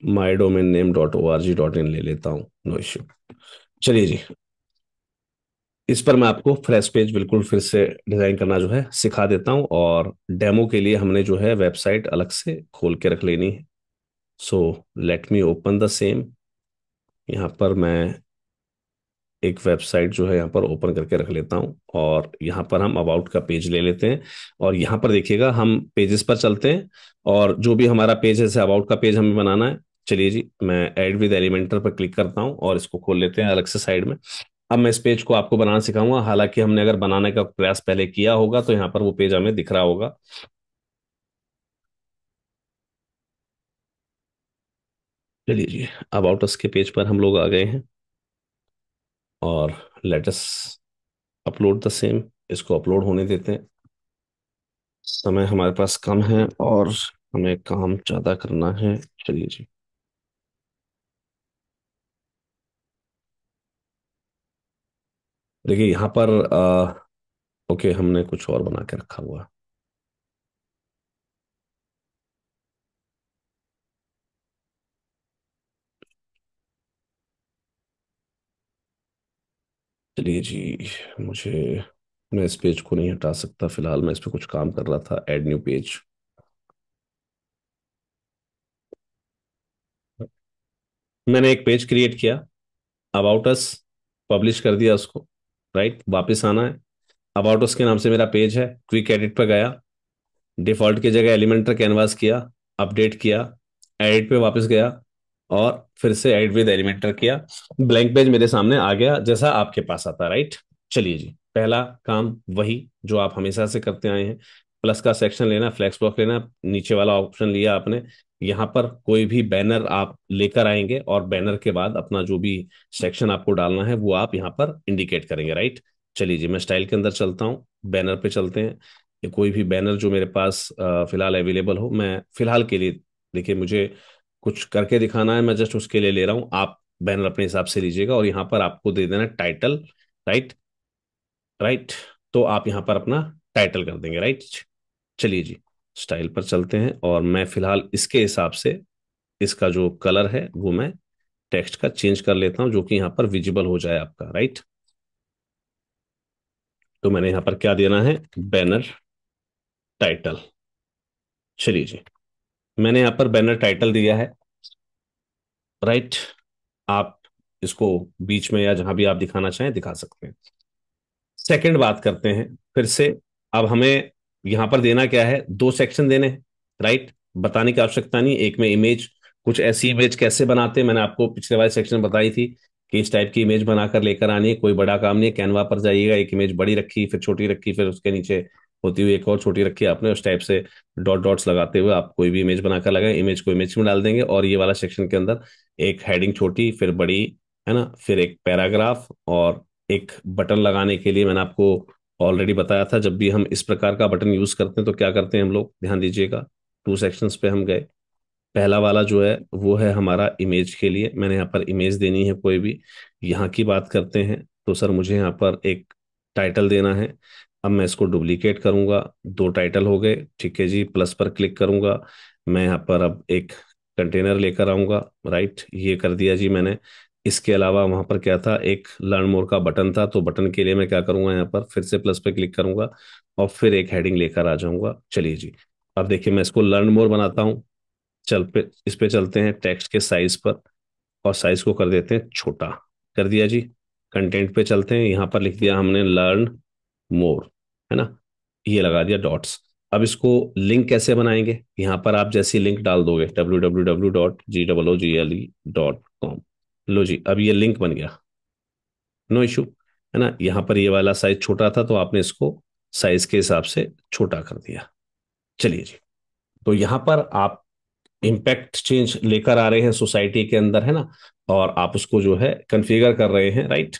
माई डोमेन नेम .org.in ले लेता हूँ, नो इश्यू। चलिए जी, इस पर मैं आपको फ्रेश पेज बिल्कुल फिर से डिजाइन करना जो है सिखा देता हूँ, और डेमो के लिए हमने जो है वेबसाइट अलग से खोल के रख लेनी है। So let me open the same. यहाँ पर मैं एक वेबसाइट जो है यहाँ पर ओपन करके रख लेता हूँ, और यहाँ पर हम अबाउट का पेज ले लेते हैं। और यहाँ पर देखिएगा हम पेजेस पर चलते हैं, और जो भी हमारा पेज है, जैसे अबाउट का पेज हमें बनाना है, चलिए जी, मैं ऐड विद एलिमेंटर पर क्लिक करता हूँ और इसको खोल लेते हैं अलग से साइड में। अब मैं इस पेज को आपको बनाना सिखाऊंगा, हालांकि हमने अगर बनाने का प्रयास पहले किया होगा तो यहाँ पर वो पेज हमें दिख रहा होगा। चलिए जी, अब आउटर्स के पेज पर हम लोग आ गए हैं और let us upload the same. इसको अपलोड होने देते हैं। समय हमारे पास कम है और हमें काम ज्यादा करना है। चलिए जी। देखिए यहाँ पर ओके, हमने कुछ और बना के रखा हुआ है। चलिए जी, मुझे मैं इस पेज को नहीं हटा सकता फिलहाल, मैं इस पे कुछ काम कर रहा था। Add new page. मैंने एक पेज क्रिएट किया, अबाउट अस, पब्लिश कर दिया उसको। राइट, वापस आना है। अबाउट अस के नाम से मेरा पेज है, क्विक एडिट पर गया, डिफॉल्ट की जगह एलिमेंटर कैनवास किया, अपडेट किया, एडिट पे वापस गया और फिर से एडिट विद एलिमेंटर किया। ब्लैंक पेज मेरे सामने आ गया जैसा आपके पास आता। राइट। चलिए जी, पहला काम वही जो आप हमेशा से करते आए हैं, प्लस का सेक्शन लेना, फ्लेक्स बॉक्स लेना, नीचे वाला ऑप्शन लिया आपने। यहाँ पर कोई भी बैनर आप लेकर आएंगे और बैनर के बाद अपना जो भी सेक्शन आपको डालना है वो आप यहाँ पर इंडिकेट करेंगे। राइट। चलिए जी, मैं स्टाइल के अंदर चलता हूँ, बैनर पे चलते हैं। ये कोई भी बैनर जो मेरे पास फिलहाल अवेलेबल हो, मैं फिलहाल के लिए, देखिए मुझे कुछ करके दिखाना है, मैं जस्ट उसके लिए ले रहा हूँ। आप बैनर अपने हिसाब से लीजिएगा और यहाँ पर आपको दे देना टाइटल। राइट। राइट। तो आप यहाँ पर अपना टाइटल कर देंगे। राइट। चलिए जी, स्टाइल पर चलते हैं और मैं फिलहाल इसके हिसाब से इसका जो कलर है वो मैं टेक्स्ट का चेंज कर लेता हूं, जो कि यहाँ पर विजिबल हो जाए आपका। राइट। तो मैंने यहाँ पर क्या देना है, बैनर टाइटल। चलिए जी, मैंने यहाँ पर बैनर टाइटल दिया है। राइट। आप इसको बीच में या जहां भी आप दिखाना चाहें दिखा सकते हैं। सेकंड बात करते हैं फिर से। अब हमें यहां पर देना क्या है, दो सेक्शन देने हैं। राइट। बताने की आवश्यकता नहीं, एक में इमेज, कुछ ऐसी इमेज कैसे बनाते हैं मैंने आपको पिछले वाले सेक्शन में बताई थी कि इस टाइप की इमेज बनाकर लेकर आनी है, कोई बड़ा काम नहीं है। कैनवा पर जाइएगा, एक इमेज बड़ी रखी, फिर छोटी रखी, फिर उसके नीचे होती हुई एक और छोटी रखी आपने, उस टाइप से डॉट डॉट्स लगाते हुए आप कोई भी इमेज बनाकर लगाए, इमेज को इमेज में डाल देंगे। और ये वाला सेक्शन के अंदर एक हेडिंग छोटी फिर बड़ी, है ना, फिर एक पैराग्राफ और एक बटन लगाने के लिए मैंने आपको ऑलरेडी बताया था। जब भी हम इस प्रकार का बटन यूज करते हैं तो क्या करते हैं हम लोग, ध्यान दीजिएगा। टू सेक्शंस पे हम गए। पहला वाला जो है वो है हमारा इमेज के लिए, मैंने यहाँ पर इमेज देनी है कोई भी। यहाँ की बात करते हैं तो सर मुझे यहाँ पर एक टाइटल देना है। अब मैं इसको डुप्लीकेट करूंगा, दो टाइटल हो गए। ठीक है जी, प्लस पर क्लिक करूंगा। मैं यहाँ पर अब एक कंटेनर लेकर आऊंगा। राइट, ये कर दिया जी मैंने। इसके अलावा वहां पर क्या था, एक लर्न मोर का बटन था, तो बटन के लिए मैं क्या करूंगा, यहाँ पर फिर से प्लस पे क्लिक करूंगा और फिर एक हेडिंग लेकर आ जाऊंगा। चलिए जी, अब देखिए मैं इसको लर्न मोर बनाता हूँ। इस पे चलते हैं टेक्स्ट के साइज पर और साइज को कर देते हैं छोटा। कर दिया जी। कंटेंट पे चलते हैं, यहाँ पर लिख दिया हमने लर्न मोर, है ना, ये लगा दिया डॉट्स। अब इसको लिंक कैसे बनाएंगे, यहाँ पर आप जैसी लिंक डाल दोगे www.glogle.com, लो जी, अब ये लिंक बन गया, नो इशू, है ना। यहाँ पर ये वाला साइज छोटा था तो आपने इसको साइज के हिसाब से छोटा कर दिया। चलिए जी, तो यहाँ पर आप इम्पैक्ट चेंज लेकर आ रहे हैं सोसाइटी के अंदर, है ना, और आप उसको जो है कॉन्फ़िगर कर रहे हैं। Right.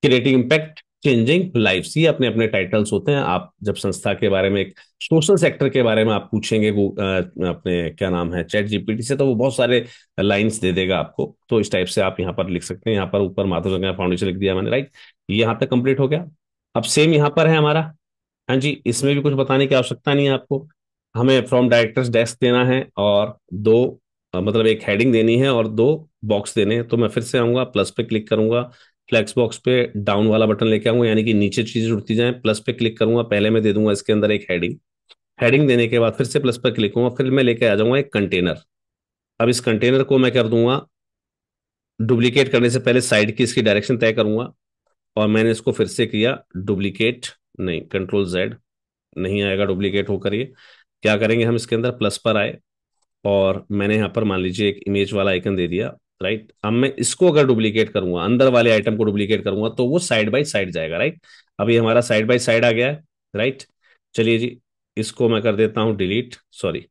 Creating impact, changing lifes, ये अपने अपने टाइटल्स होते हैं। आप जब संस्था के बारे में, एक सोशल सेक्टर के बारे में आप पूछेंगे अपने क्या नाम है चैट जीपीटी से, तो वो बहुत सारे लाइंस दे देगा आपको। तो इस टाइप से आप यहाँ पर लिख सकते हैं। यहाँ पर ऊपर माधव जगह फाउंडेशन लिख दिया मैंने। राइट, ये यहाँ तक कंप्लीट हो गया। अब सेम यहाँ पर है हमारा। हाँ जी, इसमें भी कुछ बताने की आवश्यकता नहीं है आपको। हमें फ्रॉम डायरेक्टर्स डेस्क देना है और दो मतलब एक हेडिंग देनी है और दो बॉक्स देने हैं। तो मैं फिर से आऊंगा, प्लस पे क्लिक करूंगा, फ्लेक्स बॉक्स पे डाउन वाला बटन लेके आऊंगा, यानी कि नीचे चीजें जुड़ती जाएं। प्लस पे क्लिक करूंगा, पहले मैं दे दूंगा इसके अंदर एक हेडिंग। हेडिंग देने के बाद फिर से प्लस पर क्लिक करूंगा, फिर मैं लेके आ जाऊंगा एक कंटेनर। अब इस कंटेनर को मैं कर दूंगा डुप्लीकेट करने से पहले साइड की इसकी डायरेक्शन तय करूंगा और मैंने इसको फिर से किया डुप्लीकेट, नहीं कंट्रोल जेड, नहीं आएगा डुप्लीकेट होकर। ये क्या करेंगे, हम इसके अंदर प्लस पर आए, और मैंने यहाँ पर मान लीजिए एक इमेज वाला आइकन दे दिया। राइट, अब मैं इसको अगर डुप्लीकेट करूंगा, अंदर वाले आइटम को डुप्लीकेट करूंगा, तो वो साइड बाय साइड जाएगा। राइट, अब ये हमारा साइड बाय साइड आ गया है। राइट, चलिए जी, इसको मैं कर देता हूँ डिलीट। सॉरी,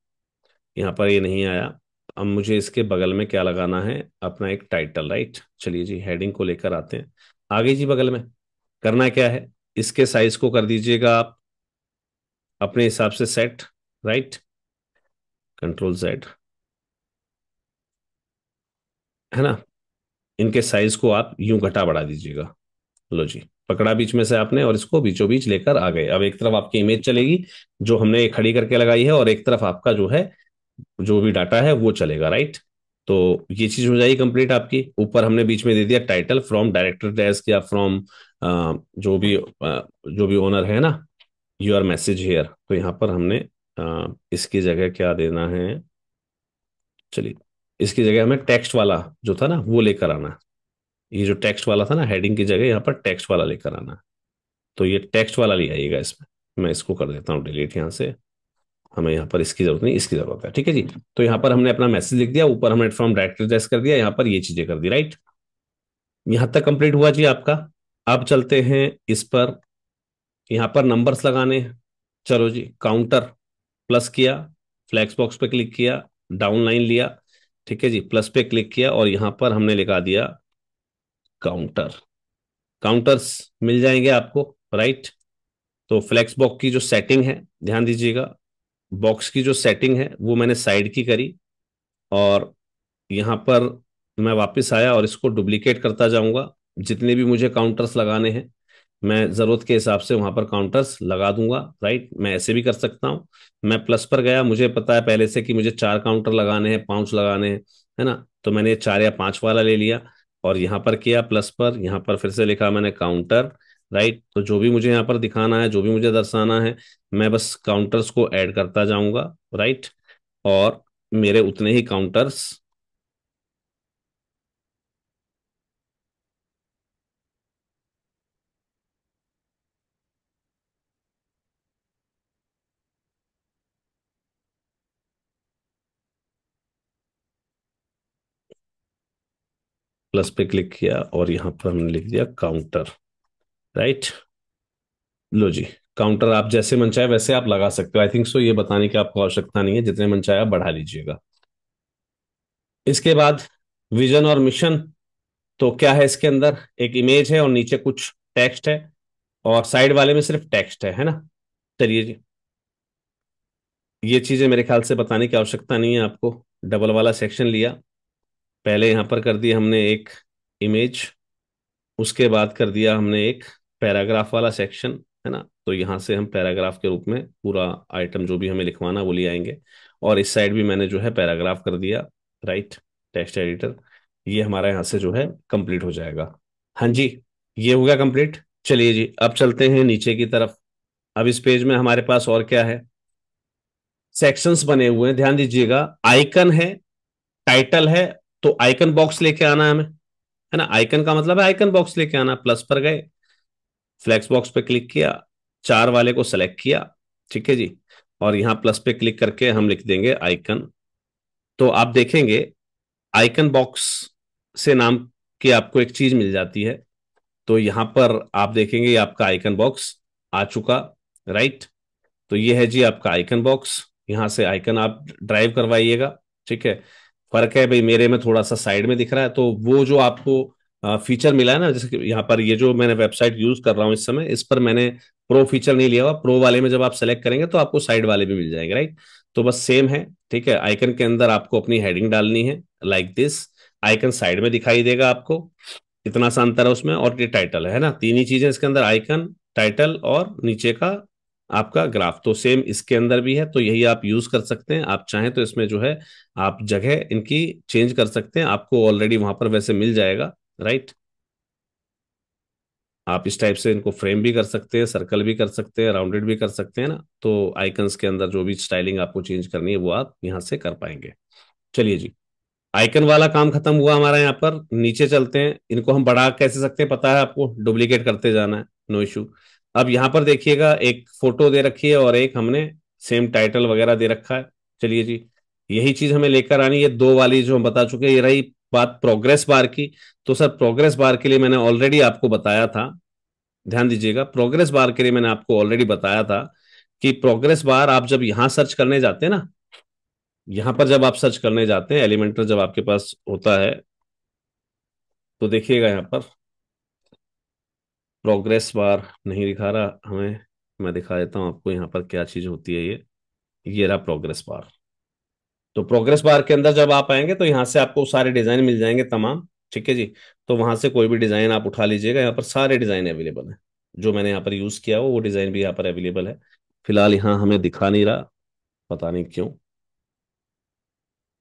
यहाँ पर ये नहीं आया। अब मुझे इसके बगल में क्या लगाना है, अपना एक टाइटल। राइट, चलिए जी, हेडिंग को लेकर आते हैं आगे जी। बगल में करना क्या है, इसके साइज को कर दीजिएगा आप अपने हिसाब से सेट। राइट, कंट्रोल जेड, है ना। इनके साइज को आप यूं घटा बढ़ा दीजिएगा। लो जी, पकड़ा बीच में से आपने और इसको बीचों बीच लेकर आ गए। अब एक तरफ आपकी इमेज चलेगी जो हमने खड़ी करके लगाई है, और एक तरफ आपका जो है, जो भी डाटा है वो चलेगा। राइट, तो ये चीज हो जाएगी कंप्लीट आपकी। ऊपर हमने बीच में दे दिया टाइटल फ्रॉम डायरेक्टर डेस्क, या फ्रॉम जो भी ओनर है ना, योर मैसेज हेयर। तो यहाँ पर हमने इसकी जगह क्या देना है, चलिए इसकी जगह हमें टेक्स्ट वाला जो था ना वो लेकर आना। ये जो टेक्स्ट वाला था ना, हेडिंग की जगह यहाँ पर टेक्स्ट वाला लेकर आना। तो ये टेक्स्ट वाला ले आइएगा इसमें। मैं इसको कर देता हूँ डिलीट यहाँ से। हमें यहाँ पर इसकी जरूरत नहीं, इसकी जरूरत है। ठीक है जी, तो यहाँ पर हमने अपना मैसेज लिख दिया, ऊपर हमने फ्रॉम डायरेक्टर एड्रेस कर दिया, यहाँ पर ये चीजें कर दी। राइट, यहाँ तक कंप्लीट हुआ जी आपका। अब चलते हैं इस पर, यहाँ पर नंबर्स लगाने हैं। चलो जी, काउंटर प्लस किया, फ्लैक्स बॉक्स पे क्लिक किया, डाउन लाइन लिया। ठीक है जी, प्लस पे क्लिक किया और यहाँ पर हमने लिखा दिया काउंटर। काउंटर्स मिल जाएंगे आपको। राइट, तो फ्लैक्स बॉक्स की जो सेटिंग है, ध्यान दीजिएगा, बॉक्स की जो सेटिंग है वो मैंने साइड की करी, और यहाँ पर मैं वापस आया और इसको डुप्लीकेट करता जाऊंगा। जितने भी मुझे काउंटर्स लगाने हैं, मैं जरूरत के हिसाब से वहां पर काउंटर्स लगा दूंगा। राइट, मैं ऐसे भी कर सकता हूँ। मैं प्लस पर गया, मुझे पता है पहले से कि मुझे 4 काउंटर लगाने हैं, 5 लगाने हैं, है ना। तो मैंने 4 या 5 वाला ले लिया, और यहाँ पर किया प्लस पर, यहाँ पर फिर से लिखा मैंने काउंटर। राइट, तो जो भी मुझे यहाँ पर दिखाना है, जो भी मुझे दर्शाना है, मैं बस काउंटर्स को ऐड करता जाऊंगा। राइट, और मेरे उतने ही काउंटर्स, प्लस पे क्लिक किया और यहाँ पर हमने लिख दिया काउंटर। राइट, लो जी, काउंटर आप जैसे मन चाहे वैसे आप लगा सकते हो। आई थिंक सो, ये बताने की आपको आवश्यकता नहीं है, जितने मन चाहे आप बढ़ा लीजिएगा। इसके बाद विजन और मिशन। तो क्या है इसके अंदर, एक इमेज है और नीचे कुछ टेक्स्ट है, और साइड वाले में सिर्फ टेक्स्ट है ना। चलिए जी, ये चीजें मेरे ख्याल से बताने की आवश्यकता नहीं है आपको। डबल वाला सेक्शन लिया, पहले यहां पर कर दिया हमने एक इमेज, उसके बाद कर दिया हमने एक पैराग्राफ वाला सेक्शन, है ना। तो यहाँ से हम पैराग्राफ के रूप में पूरा आइटम जो भी हमें लिखवाना वो ले आएंगे। और इस साइड भी मैंने जो है पैराग्राफ कर दिया। राइट, टेक्स्ट एडिटर, ये हमारा यहाँ से जो है कंप्लीट हो जाएगा। हाँ जी, ये हो गया कंप्लीट। चलिए जी, अब चलते हैं नीचे की तरफ। अब इस पेज में हमारे पास और क्या है, सेक्शंस बने हुए हैं। ध्यान दीजिएगा, आइकन है, टाइटल है, तो आइकन बॉक्स लेके आना है हमें, है ना। आइकन का मतलब है आइकन बॉक्स लेके आना। प्लस पर गए, फ्लैक्स बॉक्स पे क्लिक किया, 4 वाले को सेलेक्ट किया। ठीक है जी, और यहाँ प्लस पे क्लिक करके हम लिख देंगे आइकन। तो आप देखेंगे आइकन बॉक्स से नाम की आपको एक चीज मिल जाती है। तो यहाँ पर आप देखेंगे ये आपका आइकन बॉक्स आ चुका। राइट, तो ये है जी आपका आइकन बॉक्स। यहाँ से आइकन आप ड्राइव करवाइएगा। ठीक है, फर्क है भाई, मेरे में थोड़ा सा साइड में दिख रहा है, तो वो जो आपको फीचर मिला है ना, जैसे कि यहाँ पर ये जो मैंने वेबसाइट यूज कर रहा हूँ इस समय, इस पर मैंने प्रो फीचर नहीं लिया हुआ। प्रो वाले में जब आप सेलेक्ट करेंगे तो आपको साइड वाले भी मिल जाएंगे। राइट, तो बस सेम है। ठीक है, आइकन के अंदर आपको अपनी हेडिंग डालनी है लाइक दिस। आइकन साइड में दिखाई देगा आपको, इतना सा अंतर है उसमें। और ये टाइटल है ना, तीन ही चीजें इसके अंदर, आइकन, टाइटल और नीचे का आपका ग्राफ। तो सेम इसके अंदर भी है, तो यही आप यूज कर सकते हैं। आप चाहें तो इसमें जो है आप जगह इनकी चेंज कर सकते हैं, आपको ऑलरेडी वहां पर वैसे मिल जाएगा। राइट, आप इस टाइप से इनको फ्रेम भी कर सकते हैं, सर्कल भी कर सकते हैं, राउंडेड भी कर सकते हैं ना। तो आइकन्स के अंदर जो भी स्टाइलिंग आपको चेंज करनी है वो आप यहाँ से कर पाएंगे। चलिए जी, आइकन वाला काम खत्म हुआ हमारा। यहाँ पर नीचे चलते हैं, इनको हम बढ़ा कैसे सकते हैं पता है आपको, डुप्लीकेट करते जाना है, नो इशू। अब यहाँ पर देखिएगा एक फोटो दे रखी है और एक हमने सेम टाइटल वगैरह दे रखा है। चलिए जी, यही चीज हमें लेकर आनी है, दो वाली जो हम बता चुके हैं। ये रही बात प्रोग्रेस बार की। तो सर प्रोग्रेस बार के लिए मैंने ऑलरेडी आपको बताया था, ध्यान दीजिएगा, प्रोग्रेस बार के लिए मैंने आपको ऑलरेडी बताया था कि प्रोग्रेस बार आप जब यहां सर्च करने जाते हैं ना, यहां पर जब आप सर्च करने जाते हैं, एलिमेंटर जब आपके पास होता है, तो देखिएगा यहां पर प्रोग्रेस बार नहीं दिखा रहा हमें। मैं दिखा देता हूं आपको यहाँ पर क्या चीज होती है। ये रहा प्रोग्रेस बार। तो प्रोग्रेस बार के अंदर जब आप आएंगे तो यहाँ से आपको सारे डिजाइन मिल जाएंगे तमाम। ठीक है जी। तो वहां से कोई भी डिजाइन आप उठा लीजिएगा, यहाँ पर सारे डिजाइन अवेलेबल हैं। जो मैंने यहाँ पर यूज किया हो वो डिजाइन भी यहाँ पर अवेलेबल है। फिलहाल यहाँ हमें दिखा नहीं रहा, पता नहीं क्यों।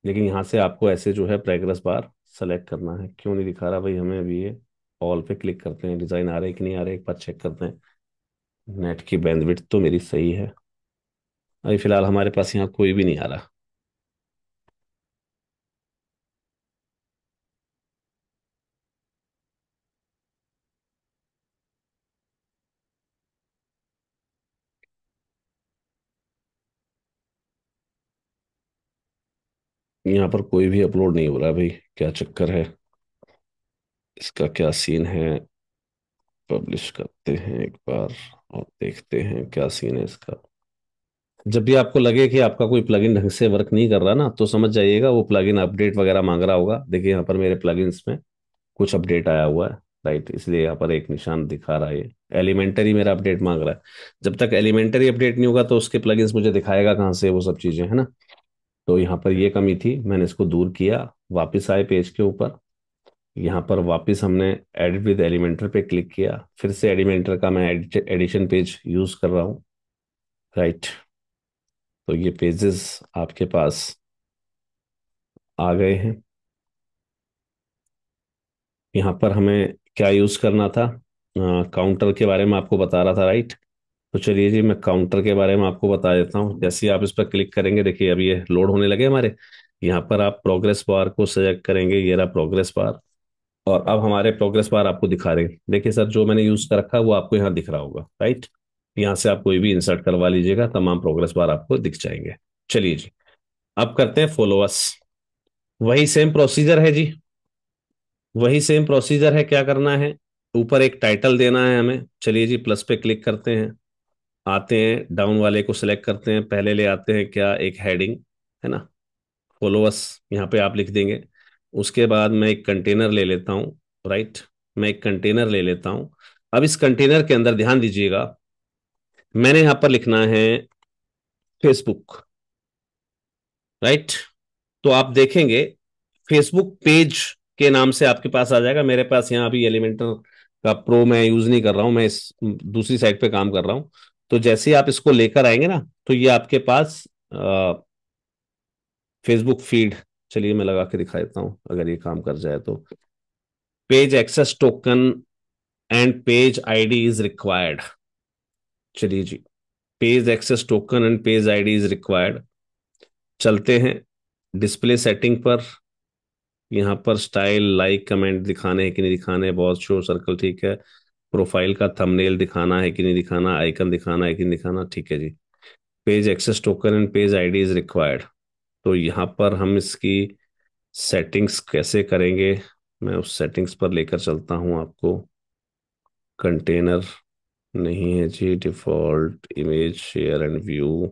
लेकिन यहाँ से आपको ऐसे जो है प्रोग्रेस बार सेलेक्ट करना है। क्यों नहीं दिखा रहा भाई हमें अभी ये? ऑल पे क्लिक करते हैं, डिजाइन आ रहे हैं कि नहीं आ रहे एक बार चेक करते हैं। नेट की बैंडविड्थ तो मेरी सही है। अभी फिलहाल हमारे पास यहाँ कोई भी नहीं आ रहा। यहाँ पर कोई भी अपलोड नहीं हो रहा भाई, क्या चक्कर है? इसका क्या सीन है? पब्लिश करते हैं एक बार और देखते हैं क्या सीन है इसका। जब भी आपको लगे कि आपका कोई प्लगइन ढंग से वर्क नहीं कर रहा ना, तो समझ जाइएगा वो प्लगइन अपडेट वगैरह मांग रहा होगा। देखिए यहाँ पर मेरे प्लगइन्स में कुछ अपडेट आया हुआ है, राइट, इसलिए यहाँ पर एक निशान दिखा रहा है। ये एलिमेंटरी मेरा अपडेट मांग रहा है। जब तक एलिमेंटरी अपडेट नहीं होगा तो उसके प्लगइन्स मुझे दिखाएगा कहाँ से, वो सब चीजें है ना। तो यहाँ पर ये कमी थी, मैंने इसको दूर किया। वापस आए पेज के ऊपर, यहाँ पर वापस हमने एडिट विद एलिमेंटर पे क्लिक किया। फिर से एलिमेंटर का मैं एडिशन पेज यूज कर रहा हूँ, राइट। तो ये पेजेस आपके पास आ गए हैं। यहाँ पर हमें क्या यूज करना था? काउंटर के बारे में आपको बता रहा था, राइट। तो चलिए जी मैं काउंटर के बारे में आपको बता देता हूँ। जैसे ही आप इस पर क्लिक करेंगे, देखिए अभी ये लोड होने लगे हमारे। यहाँ पर आप प्रोग्रेस बार को सेलेक्ट करेंगे, ये रहा प्रोग्रेस बार। और अब हमारे प्रोग्रेस बार आपको दिखा रहे हैं। देखिए सर जो मैंने यूज कर रखा है वो आपको यहाँ दिख रहा होगा, राइट। यहाँ से आप कोई भी इंसर्ट करवा लीजिएगा, तमाम प्रोग्रेस बार आपको दिख जाएंगे। चलिए जी, अब करते हैं फॉलोअर्स। वही सेम प्रोसीजर है जी, वही सेम प्रोसीजर है। क्या करना है? ऊपर एक टाइटल देना है हमें। चलिए जी प्लस पे क्लिक करते हैं, आते हैं डाउन वाले को सिलेक्ट करते हैं, पहले ले आते हैं क्या, एक हेडिंग, है ना। फॉलोअर्स यहाँ पे आप लिख देंगे। उसके बाद मैं एक कंटेनर ले लेता हूँ, राइट। मैं एक कंटेनर ले लेता हूँ। अब इस कंटेनर के अंदर ध्यान दीजिएगा, मैंने यहाँ पर लिखना है फेसबुक, राइट। तो आप देखेंगे फेसबुक पेज के नाम से आपके पास आ जाएगा। मेरे पास यहाँ अभी एलिमेंटर का प्रो मैं यूज नहीं कर रहा हूँ, मैं इस दूसरी साइट पे काम कर रहा हूँ। तो जैसे ही आप इसको लेकर आएंगे ना, तो ये आपके पास फेसबुक फीड, चलिए मैं लगा के दिखा देता हूँ अगर ये काम कर जाए तो। Page access token and page ID is required. चलिए जी, page access token and page ID is required. चलते हैं डिस्प्ले सेटिंग पर। यहाँ पर स्टाइल, लाइक, कमेंट दिखाने हैं कि नहीं दिखाने हैं, बहुत शो सर्कल, ठीक है। प्रोफाइल का थंबनेल दिखाना है कि नहीं दिखाना, आइकन दिखाना है कि नहीं दिखाना, ठीक है जी। Page access token and page ID is required. तो यहाँ पर हम इसकी सेटिंग्स कैसे करेंगे? मैं उस सेटिंग्स पर लेकर चलता हूँ आपको। कंटेनर नहीं है जी, default image share and view,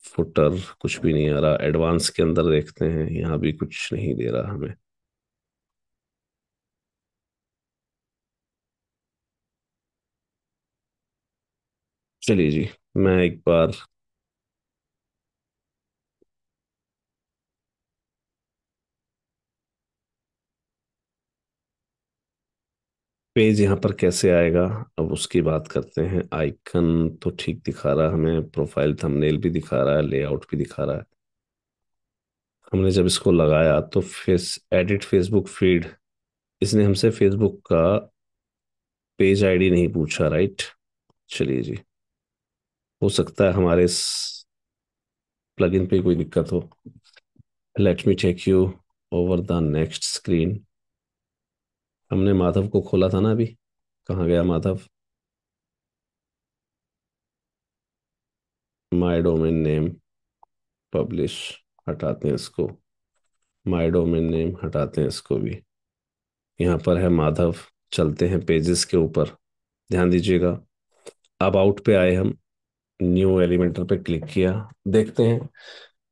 footer कुछ भी नहीं आ रहा। एडवांस के अंदर देखते हैं, यहाँ भी कुछ नहीं दे रहा हमें। चलिए जी, मैं एक बार पेज यहाँ पर कैसे आएगा, अब उसकी बात करते हैं। आइकन तो ठीक दिखा रहा है हमें, प्रोफाइल थंबनेल भी दिखा रहा है, लेआउट भी दिखा रहा है। हमने जब इसको लगाया तो फेस एडिट फेसबुक फीड, इसने हमसे फेसबुक का पेज आईडी नहीं पूछा, राइट। चलिए जी, हो सकता है हमारे इस प्लगइन पे कोई दिक्कत हो। Let me take you over the next screen. हमने माधव को खोला था ना अभी, कहाँ गया Madhav? My domain name, publish, हटाते हैं इसको। माय डोमेन नेम हटाते हैं इसको भी। यहाँ पर है माधव। चलते हैं पेजेस के ऊपर। ध्यान दीजिएगा। अबाउट पे आए हम। न्यू एलिमेंटर पे क्लिक किया। देखते हैं,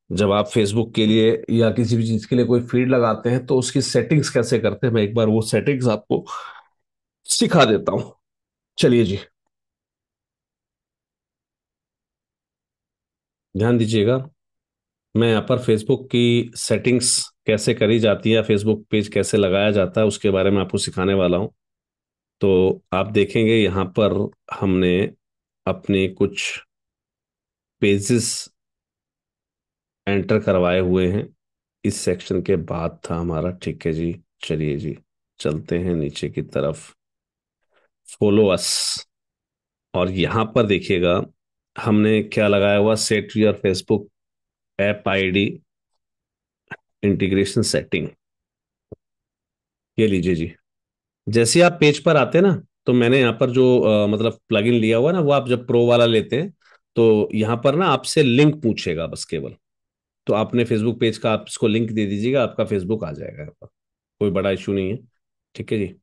जब आप फेसबुक के लिए या किसी भी चीज के लिए कोई फीड लगाते हैं तो उसकी सेटिंग्स कैसे करते हैं, मैं एक बार वो सेटिंग्स आपको सिखा देता हूँ। चलिए जी। ध्यान दीजिएगा। मैं यहाँ पर फेसबुक की सेटिंग्स कैसे करी जाती है या फेसबुक पेज कैसे लगाया जाता है उसके बारे में आपको सिखाने वाला हूँ। तो आप देखेंगे यहाँ पर हमने अपने कुछ पेजेस एंटर करवाए हुए हैं। इस सेक्शन के बाद था हमारा, ठीक है जी। चलिए जी, चलते हैं नीचे की तरफ। Follow us. और यहाँ पर देखिएगा हमने क्या लगाया हुआ, set your Facebook app ID integration setting. ये लीजिए जी। जैसे आप पेज पर आते हैं ना, तो मैंने यहाँ पर जो मतलब प्लगइन लिया हुआ है ना, वो आप जब प्रो वाला लेते हैं तो यहाँ पर ना आपसे लिंक पूछेगा बस केवल। तो आपने फेसबुक पेज का आप इसको लिंक दे दीजिएगा, आपका फेसबुक आ जाएगा यहाँ पर। कोई बड़ा इशू नहीं है। ठीक है जी।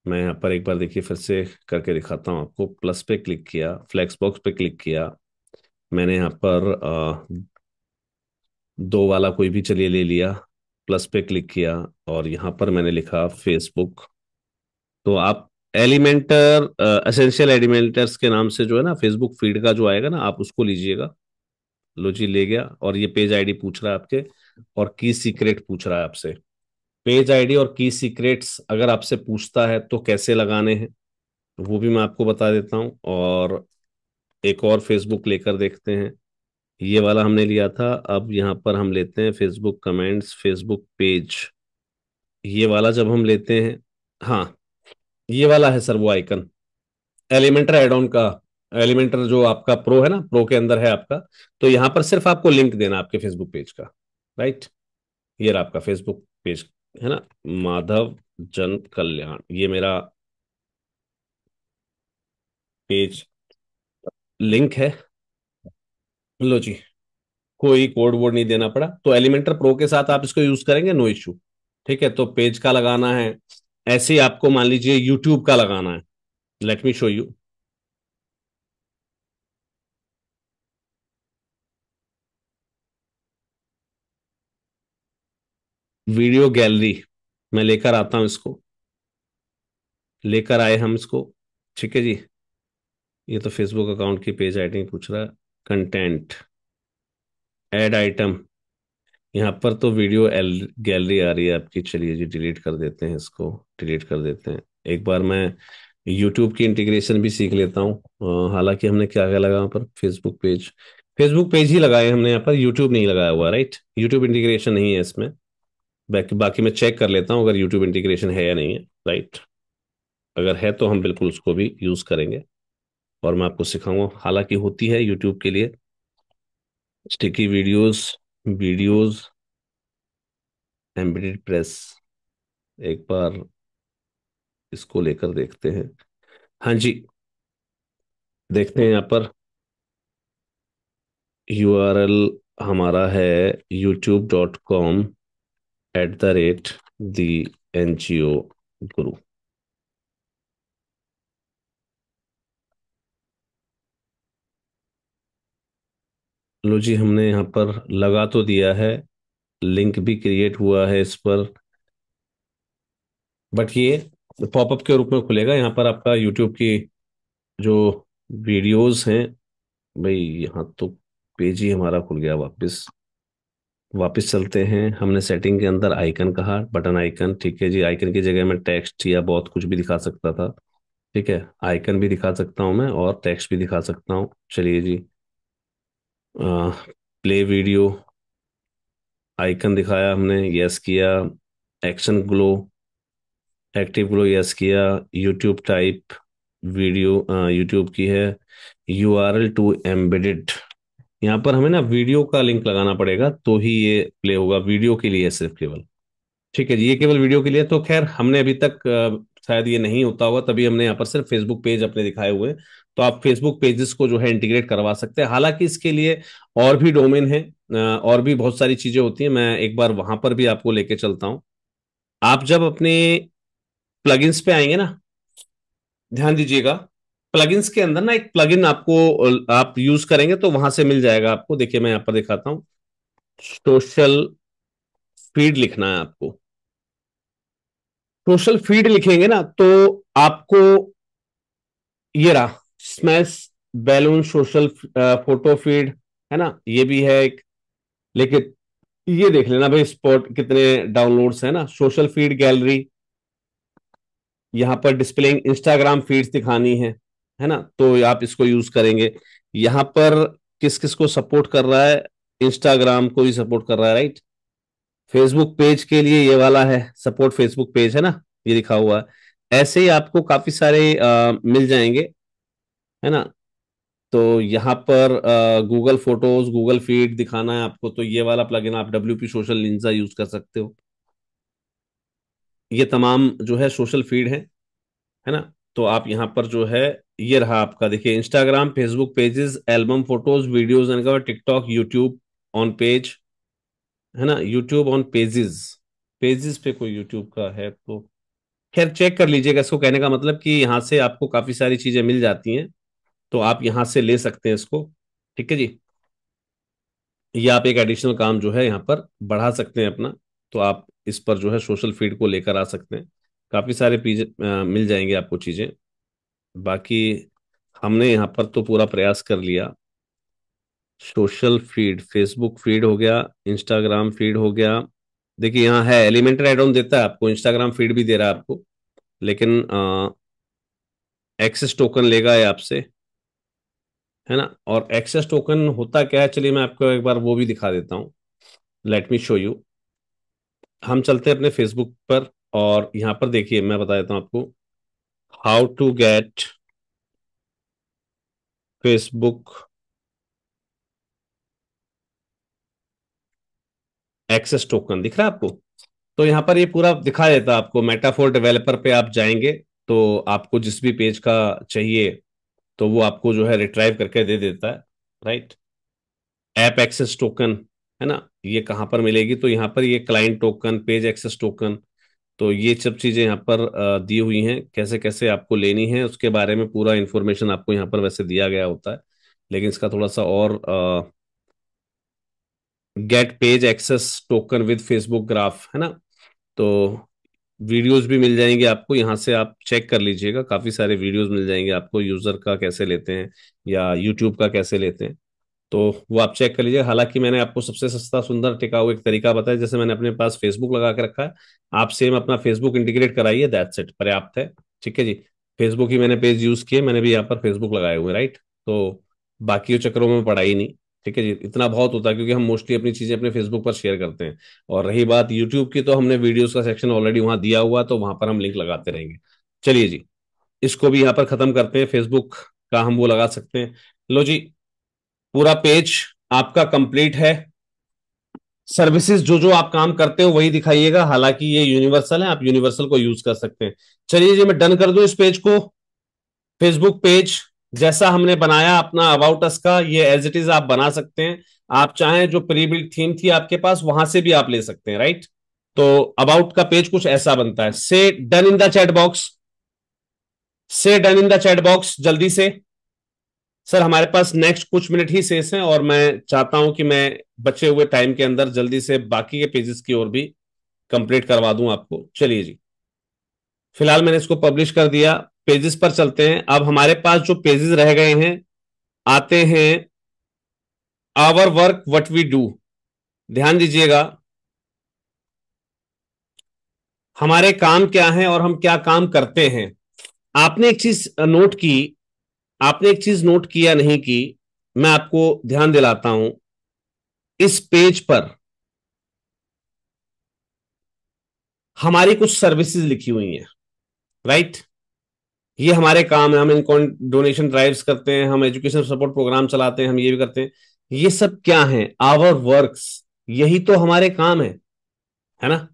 मैं यहाँ पर एक बार देखिए फिर से करके दिखाता हूँ आपको। प्लस पे क्लिक किया, फ्लैक्स बॉक्स पे क्लिक किया। मैंने यहाँ पर दो वाला कोई भी चलिए ले लिया। प्लस पे क्लिक किया और यहाँ पर मैंने लिखा फेसबुक। तो आप एलिमेंटर, एसेंशियल एलिमेंटर्स के नाम से जो है ना फेसबुक फीड का जो आएगा ना, आप उसको लीजिएगा। लो जी, ले गया। और ये पेज आईडी पूछ रहा है आपके, और की सीक्रेट पूछ रहा है आपसे। पेज आईडी और की सीक्रेट्स अगर आपसे पूछता है तो कैसे लगाने हैं वो भी मैं आपको बता देता हूँ। और एक और फेसबुक लेकर देखते हैं। ये वाला हमने लिया था, अब यहाँ पर हम लेते हैं फेसबुक कमेंट्स, फेसबुक पेज। ये वाला जब हम लेते हैं, हाँ, ये वाला है सर वो आइकन, एलिमेंटर एड ऑन का। एलिमेंटर जो आपका प्रो है ना, प्रो के अंदर है आपका। तो यहाँ पर सिर्फ आपको लिंक देना आपके फेसबुक पेज का। राइट। ये रहा आपका फेसबुक पेज, है ना। माधव जन कल्याण, ये मेरा पेज लिंक है। लो जी। कोई कोड वोड नहीं देना पड़ा, तो एलिमेंटर प्रो के साथ आप इसको यूज करेंगे, नो इश्यू। ठीक है, तो पेज का लगाना है। ऐसे ही आपको मान लीजिए यूट्यूब का लगाना है। Let me show you. Video gallery मैं लेकर आता हूं इसको। लेकर आए हम इसको। ठीक है जी। ये तो फेसबुक अकाउंट की पेज आईडी पूछ रहा है। Content, add item. यहाँ पर तो वीडियो गैलरी आ रही है आपकी। चलिए जी, डिलीट कर देते हैं इसको। डिलीट कर देते हैं। एक बार मैं यूट्यूब की इंटीग्रेशन भी सीख लेता हूँ। हालांकि हमने क्या क्या लगा वहाँ पर, फेसबुक पेज ही लगाए हमने, यहाँ पर यूट्यूब नहीं लगाया हुआ। राइट, यूट्यूब इंटीग्रेशन नहीं है इसमें। बाकी बाकी मैं चेक कर लेता हूँ अगर यूट्यूब इंटीग्रेशन है या नहीं है। राइट। अगर है तो हम बिल्कुल उसको भी यूज करेंगे। और मैं आपको सिखाऊंगा, हालांकि होती है यूट्यूब के लिए sticky videos. Videos embedded press. एक बार इसको लेकर देखते हैं। हाँ जी। देखते हैं यहाँ पर यूआरएल हमारा है youtube.com@the NGO गुरु। लो जी, हमने यहाँ पर लगा तो दिया है। लिंक भी क्रिएट हुआ है इस पर। बट ये पॉपअप के रूप में खुलेगा यहाँ पर आपका यूट्यूब की जो वीडियोस हैं। भाई यहाँ तो पेज ही हमारा खुल गया वापस। वापस चलते हैं। हमने सेटिंग के अंदर आइकन कहा, बटन आइकन। ठीक है जी। आइकन की जगह मैं टेक्स्ट या बहुत कुछ भी दिखा सकता था। ठीक है, आइकन भी दिखा सकता हूँ मैं और टेक्स्ट भी दिखा सकता हूँ। चलिए जी। प्ले वीडियो आइकन दिखाया हमने, यस किया। Action glow, active glow, yes किया। यूट्यूब टाइप वीडियो, यूट्यूब की है। URL to embedded. यहाँ पर हमें ना वीडियो का लिंक लगाना पड़ेगा तो ही ये प्ले होगा। वीडियो के लिए है सिर्फ केवल। ठीक है जी, ये केवल वीडियो के लिए। तो खैर हमने अभी तक शायद ये नहीं होता होगा, तभी हमने यहाँ पर सिर्फ फेसबुक पेज अपने दिखाए हुए हैं। तो आप फेसबुक पेजेस को जो है इंटीग्रेट करवा सकते हैं। हालांकि इसके लिए और भी डोमेन है, और भी बहुत सारी चीजें होती हैं, मैं एक बार वहां पर भी आपको लेके चलता हूँ। आप जब अपने प्लगइन्स पे आएंगे ना, ध्यान दीजिएगा, प्लगइन्स के अंदर ना एक प्लगइन आपको आप यूज करेंगे तो वहां से मिल जाएगा आपको। देखिए मैं यहाँ पर दिखाता हूँ, सोशल फीड लिखना है आपको। सोशल फीड लिखेंगे ना तो आपको ये रहा, smash balloon social photo feed, है ना, ये भी है एक। लेकिन ये देख लेना भाई, स्पॉट कितने डाउनलोड्स है ना, सोशल फीड गैलरी, यहाँ पर डिस्प्लेइंग इंस्टाग्राम फीड्स दिखानी है ना, तो आप इसको यूज करेंगे। यहाँ पर किस किस को सपोर्ट कर रहा है, इंस्टाग्राम को ही सपोर्ट कर रहा है, राइट। फेसबुक पेज के लिए ये वाला है, सपोर्ट फेसबुक पेज, है ना, ये लिखा हुआ है। ऐसे ही आपको काफी सारे मिल जाएंगे, है ना। तो यहाँ पर गूगल फोटोज, गूगल फीड दिखाना है आपको, तो ये वाला प्लगइन आप WP सोशल लिंजा यूज कर सकते हो। ये तमाम जो है सोशल फीड है ना। तो आप यहाँ पर जो है, ये रहा आपका, देखिए, Instagram, Facebook pages, album photos, videos and TikTok, YouTube on page, है ना, यूट्यूब ऑन पेजेस। पेजेस पे कोई यूट्यूब का है तो खैर चेक कर लीजिएगा। इसको कहने का मतलब कि यहाँ से आपको काफी सारी चीजें मिल जाती हैं, तो आप यहाँ से ले सकते हैं इसको। ठीक है जी। ये आप एक एडिशनल काम जो है यहाँ पर बढ़ा सकते हैं अपना। तो आप इस पर जो है सोशल फीड को लेकर आ सकते हैं, काफी सारे पीजे मिल जाएंगे आपको चीजें। बाकी हमने यहाँ पर तो पूरा प्रयास कर लिया। सोशल फीड, फेसबुक फीड हो गया, इंस्टाग्राम फीड हो गया। देखिए यहाँ है, एलिमेंटर एड ऑन देता है आपको, इंस्टाग्राम फीड भी दे रहा है आपको, लेकिन एक्सेस टोकन लेगा ये आपसे, है ना। और एक्सेस टोकन होता क्या है, चलिए मैं आपको एक बार वो भी दिखा देता हूँ। Let me show you. हम चलते हैं अपने फेसबुक पर, और यहाँ पर देखिए मैं बता देता हूँ आपको, how to get Facebook access token, दिख रहा है आपको। तो यहाँ पर ये पूरा दिखा देता है आपको। मेटाफोर डेवलपर पे आप जाएंगे तो आपको जिस भी पेज का चाहिए तो वो आपको जो है रिट्राइव करके दे देता है, राइट। ऐप एक्सेस टोकन, है ना, ये कहाँ पर मिलेगी, तो यहाँ पर ये client token, page access token, तो ये सब चीजें यहाँ पर दी हुई हैं। कैसे कैसे आपको लेनी है उसके बारे में पूरा इंफॉर्मेशन आपको यहाँ पर वैसे दिया गया होता है, लेकिन इसका थोड़ा सा और, get page access token with Facebook graph, है ना। तो वीडियोस भी मिल जाएंगे आपको, यहाँ से आप चेक कर लीजिएगा, काफी सारे वीडियोस मिल जाएंगे आपको, यूजर का कैसे लेते हैं या यूट्यूब का कैसे लेते हैं, तो वो आप चेक कर लीजिए। हालांकि मैंने आपको सबसे सस्ता, सुंदर, टिकाऊ एक तरीका बताया। जैसे मैंने अपने पास फेसबुक लगा के रखा है, आप सेम अपना फेसबुक इंटीग्रेट कराइए, दैट्स इट, पर्याप्त है। ठीक है जी। फेसबुक ही मैंने पेज यूज किए, मैंने भी यहाँ पर फेसबुक लगाए हुए, राइट। तो बाकी चक्करों में पड़ा ही नहीं। ठीक है जी, इतना बहुत होता है, क्योंकि हम मोस्टली अपनी चीजें अपने फेसबुक पर शेयर करते हैं। और रही बात यूट्यूब की, तो हमने वीडियोस का सेक्शन ऑलरेडी वहां दिया हुआ, तो वहां पर हम लिंक लगाते रहेंगे। चलिए जी, इसको भी यहाँ पर खत्म करते हैं, फेसबुक का हम वो लगा सकते हैं। लो जी, पूरा पेज आपका कंप्लीट है। सर्विसेज जो जो आप काम करते हो वही दिखाइएगा, हालांकि ये यूनिवर्सल है, आप यूनिवर्सल को यूज कर सकते हैं। चलिए जी, मैं डन कर दूं इस पेज को। फेसबुक पेज जैसा हमने बनाया अपना अबाउट अस का, ये एज इट इज आप बना सकते हैं। आप चाहें जो प्री बिल्ट थीम थी आपके पास, वहां से भी आप ले सकते हैं, राइट। तो अबाउट का पेज कुछ ऐसा बनता है। Say done in the chat box, say done in the chat box जल्दी से। सर हमारे पास नेक्स्ट कुछ मिनट ही शेष हैं, और मैं चाहता हूं कि मैं बचे हुए टाइम के अंदर जल्दी से बाकी के पेजेस की ओर भी कंप्लीट करवा दूं आपको। चलिए जी, फिलहाल मैंने इसको पब्लिश कर दिया। पेजेस पर चलते हैं। अब हमारे पास जो पेजेस रह गए हैं, आते हैं our work what we do. ध्यान दीजिएगा, हमारे काम क्या हैं और हम क्या काम करते हैं। आपने एक चीज नोट की, आपने एक चीज नोट किया नहीं की, मैं आपको ध्यान दिलाता हूं। इस पेज पर हमारी कुछ सर्विसेज लिखी हुई हैं, राइट। ये हमारे काम है, हम इनको डोनेशन ड्राइव्स करते हैं, हम एजुकेशन सपोर्ट प्रोग्राम चलाते हैं, हम ये भी करते हैं। ये सब क्या है, आवर वर्क्स, यही तो हमारे काम है ना,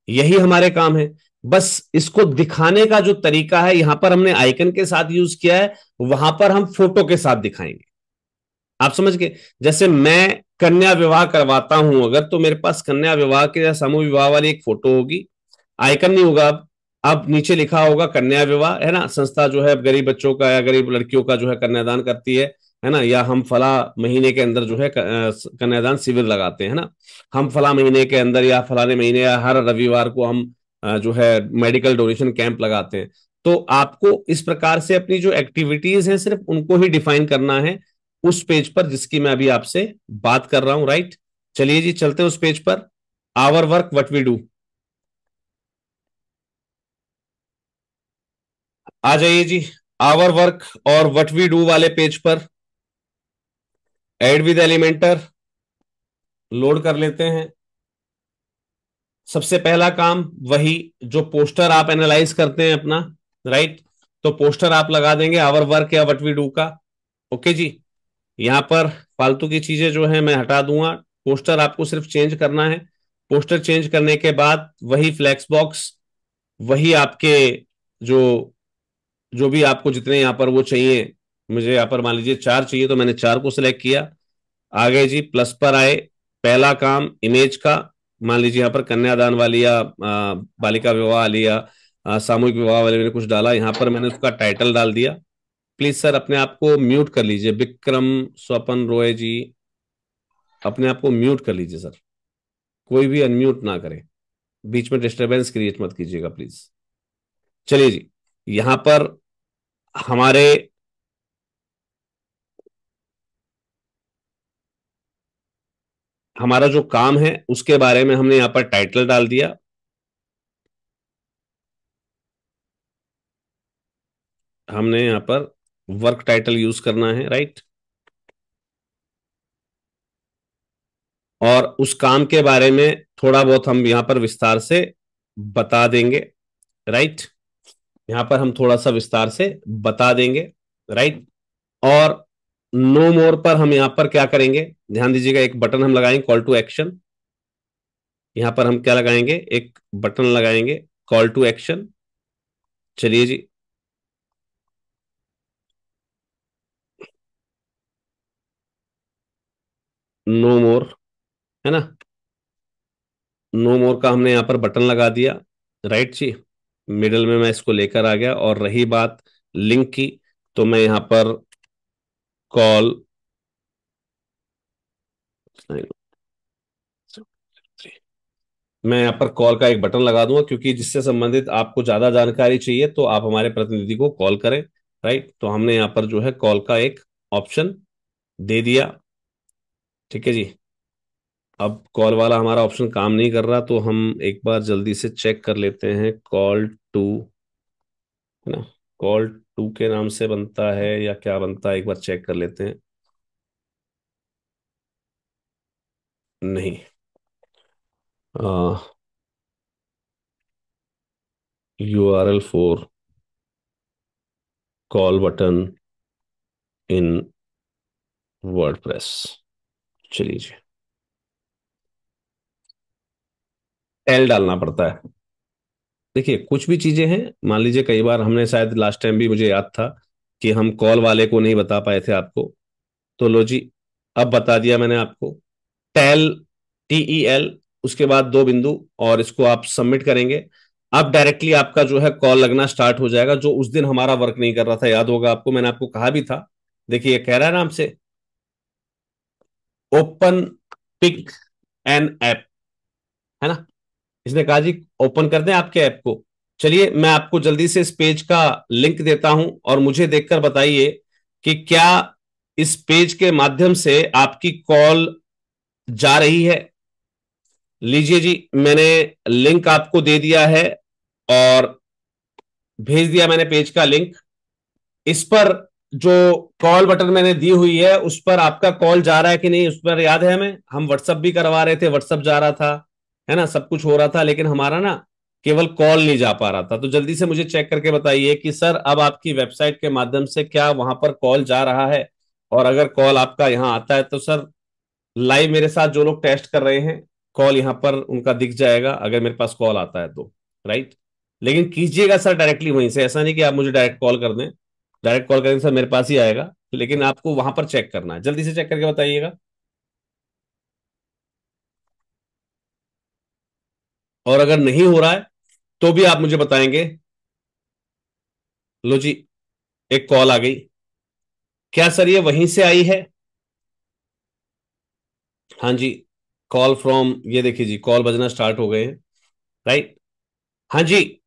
यही हमारे काम है। बस इसको दिखाने का जो तरीका है, यहां पर हमने आइकन के साथ यूज किया है, वहां पर हम फोटो के साथ दिखाएंगे। आप समझ गए? जैसे मैं कन्या विवाह करवाता हूं अगर, तो मेरे पास कन्या विवाह के या समूह विवाह वाली एक फोटो होगी, आइकन नहीं होगा। अब नीचे लिखा होगा कन्या विवाह, है ना, संस्था जो है गरीब बच्चों का या गरीब लड़कियों का जो है कन्यादान करती है ना, या हम फला महीने के अंदर जो है कन्यादान शिविर लगाते हैं ना, हम फला महीने के अंदर या फलाने महीने या हर रविवार को हम जो है मेडिकल डोनेशन कैंप लगाते हैं। तो आपको इस प्रकार से अपनी जो एक्टिविटीज हैं सिर्फ उनको ही डिफाइन करना है उस पेज पर जिसकी मैं अभी आपसे बात कर रहा हूं, राइट। चलिए जी, चलते हैं उस पेज पर। Our work what we do, आ जाइए जी। आवर वर्क और व्हाट वी डू वाले पेज पर ऐड विद एलिमेंटर लोड कर लेते हैं। सबसे पहला काम वही जो पोस्टर आप एनालाइज करते हैं अपना, राइट। तो पोस्टर आप लगा देंगे आवर वर्क या व्हाट वी डू का। ओके जी। यहां पर फालतू की चीजें जो है मैं हटा दूंगा, पोस्टर आपको सिर्फ चेंज करना है। पोस्टर चेंज करने के बाद वही फ्लैक्स बॉक्स, वही आपके जो जो भी आपको जितने यहाँ पर वो चाहिए, मुझे यहाँ पर मान लीजिए 4 चाहिए तो मैंने 4 को सिलेक्ट किया। आगे जी प्लस पर आए, पहला काम इमेज का, मान लीजिए यहाँ पर कन्यादान वाली या बालिका विवाह वाली या सामूहिक विवाह वाले मैंने कुछ डाला, यहाँ पर मैंने उसका टाइटल डाल दिया। प्लीज सर अपने आप को म्यूट कर लीजिए, विक्रम स्वपन रॉय जी, अपने आप को म्यूट कर लीजिए सर, कोई भी अनम्यूट ना करे, बीच में डिस्टरबेंस क्रिएट मत कीजिएगा प्लीज। चलिए जी, यहां पर हमारे हमारा जो काम है उसके बारे में हमने यहाँ पर टाइटल डाल दिया। हमने यहाँ पर वर्क टाइटल यूज करना है, राइट। और उस काम के बारे में थोड़ा बहुत हम यहाँ पर विस्तार से बता देंगे, राइट। यहाँ पर हम थोड़ा सा विस्तार से बता देंगे, राइट। और नो मोर पर हम यहाँ पर क्या करेंगे, ध्यान दीजिएगा, एक बटन हम लगाएंगे कॉल टू एक्शन। यहाँ पर हम क्या लगाएंगे, एक बटन लगाएंगे कॉल टू एक्शन। चलिए जी, नो मोर, है ना, नो मोर का हमने यहाँ पर बटन लगा दिया, राइट जी। मिडल में मैं इसको लेकर आ गया। और रही बात लिंक की, तो मैं यहाँ पर कॉल, मैं यहाँ पर कॉल का एक बटन लगा दूंगा, क्योंकि जिससे संबंधित आपको ज्यादा जानकारी चाहिए तो आप हमारे प्रतिनिधि को कॉल करें, राइट। तो हमने यहाँ पर जो है कॉल का एक ऑप्शन दे दिया, ठीक है जी। अब कॉल वाला हमारा ऑप्शन काम नहीं कर रहा, तो हम एक बार जल्दी से चेक कर लेते हैं कॉल टू, है ना, कॉल टू के नाम से बनता है या क्या बनता है, एक बार चेक कर लेते हैं। नहीं, URL for call button in WordPress. चलिए जी, एल डालना पड़ता है। देखिए कुछ भी चीजें हैं, मान लीजिए कई बार हमने शायद लास्ट टाइम भी, मुझे याद था कि हम कॉल वाले को नहीं बता पाए थे आपको, तो लो जी, अब बता दिया मैंने आपको। टेल, TEL, उसके बाद 2 बिंदु, और इसको आप सबमिट करेंगे। अब डायरेक्टली आपका जो है कॉल लगना स्टार्ट हो जाएगा, जो उस दिन हमारा वर्क नहीं कर रहा था, याद होगा आपको, मैंने आपको कहा भी था। देखिए ये कह रहा है ना हमसे, ओपन पिक एन ऐप, है ना, इसने कहा जी ओपन कर दें आपके ऐप को। चलिए मैं आपको जल्दी से इस पेज का लिंक देता हूं, और मुझे देखकर बताइए कि क्या इस पेज के माध्यम से आपकी कॉल जा रही है। लीजिए जी, मैंने लिंक आपको दे दिया है और भेज दिया मैंने पेज का लिंक। इस पर जो कॉल बटन मैंने दी हुई है उस पर आपका कॉल जा रहा है कि नहीं, उस पर याद है हमें, हम व्हाट्सअप भी करवा रहे थे, व्हाट्सअप जा रहा था, है ना, सब कुछ हो रहा था, लेकिन हमारा ना केवल कॉल नहीं जा पा रहा था। तो जल्दी से मुझे चेक करके बताइए कि सर अब आपकी वेबसाइट के माध्यम से क्या वहां पर कॉल जा रहा है। और अगर कॉल आपका यहाँ आता है तो सर लाइव मेरे साथ जो लोग टेस्ट कर रहे हैं, कॉल यहाँ पर उनका दिख जाएगा अगर मेरे पास कॉल आता है तो, राइट। लेकिन कीजिएगा सर डायरेक्टली वहीं से, ऐसा नहीं कि आप मुझे डायरेक्ट कॉल कर दें। डायरेक्ट कॉल करेंगे सर मेरे पास ही आएगा, लेकिन आपको वहां पर चेक करना है, जल्दी से चेक करके बताइएगा। और अगर नहीं हो रहा है तो भी आप मुझे बताएंगे। लो जी, एक कॉल आ गई। क्या सर ये वहीं से आई है? हाँ जी, कॉल फ्रॉम, ये देखिए जी कॉल बजना स्टार्ट हो गए हैं। राइट। हाँ जी।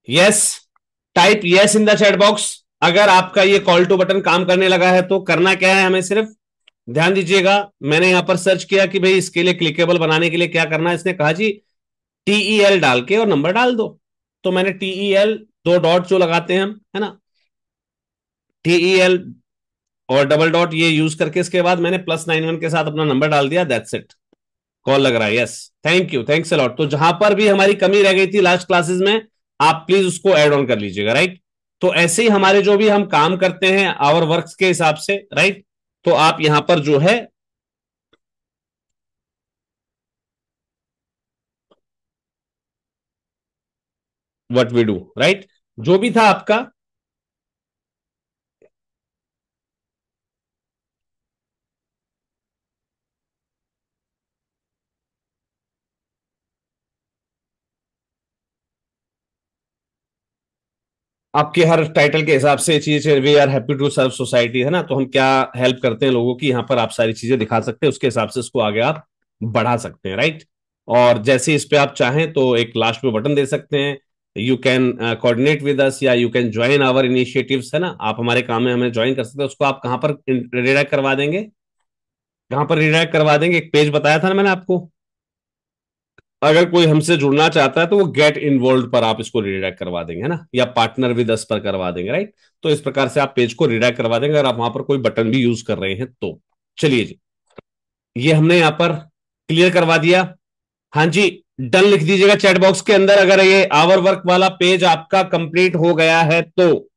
Yes, type yes in the chat box. अगर आपका ये कॉल टू बटन काम करने लगा है तो करना क्या है हमें, सिर्फ ध्यान दीजिएगा। मैंने यहां पर सर्च किया कि भाई इसके लिए क्लिकेबल बनाने के लिए क्या करना है, इसने कहा जी टीईएल डाल के और नंबर डाल दो। तो मैंने टीईएल, दो डॉट जो लगाते हैं हम, है ना, टीईएल और डबल डॉट ये यूज करके इसके बाद मैंने +91 के साथ अपना नंबर डाल दिया, दैट्स इट। कॉल लग रहा है, yes. Thank you, thanks allot. तो जहां पर भी हमारी कमी रह गई थी लास्ट क्लासेस में, आप प्लीज उसको ऐड ऑन कर लीजिएगा। राइट। तो ऐसे ही हमारे जो भी हम काम करते हैं आवर वर्क्स के हिसाब से, राइट, तो आप यहां पर जो है व्हाट वी डू, राइट, जो भी था आपका, आपके हर टाइटल के हिसाब से चीजें, we are happy to serve society, है ना, तो हम क्या हेल्प करते हैं लोगों की, यहाँ पर आप सारी चीजें दिखा सकते हैं, उसके हिसाब से इसको आगे आप बढ़ा सकते हैं। राइट। और जैसे इस पे आप चाहें तो एक लास्ट में बटन दे सकते हैं, you can coordinate with us, या you can join our initiatives, है ना, आप हमारे काम में हमें ज्वाइन कर सकते हैं। उसको आप कहाँ पर रिडायरेक्ट करवा देंगे, कहाँ पर रिडायरेक्ट करवा देंगे, एक पेज बताया था ना मैंने आपको। अगर कोई हमसे जुड़ना चाहता है तो वो गेट इन्वॉल्व पर आप इसको रिडायरेक्ट करवा देंगे, है ना, या पार्टनर विद अस पर करवा देंगे। राइट। तो इस प्रकार से आप पेज को रिडायरेक्ट करवा देंगे अगर आप वहां पर कोई बटन भी यूज कर रहे हैं तो। चलिए जी, ये हमने यहां पर क्लियर करवा दिया। हाँ जी, डन लिख दीजिएगा चैट बॉक्स के अंदर अगर ये आवर वर्क वाला पेज आपका कंप्लीट हो गया है तो।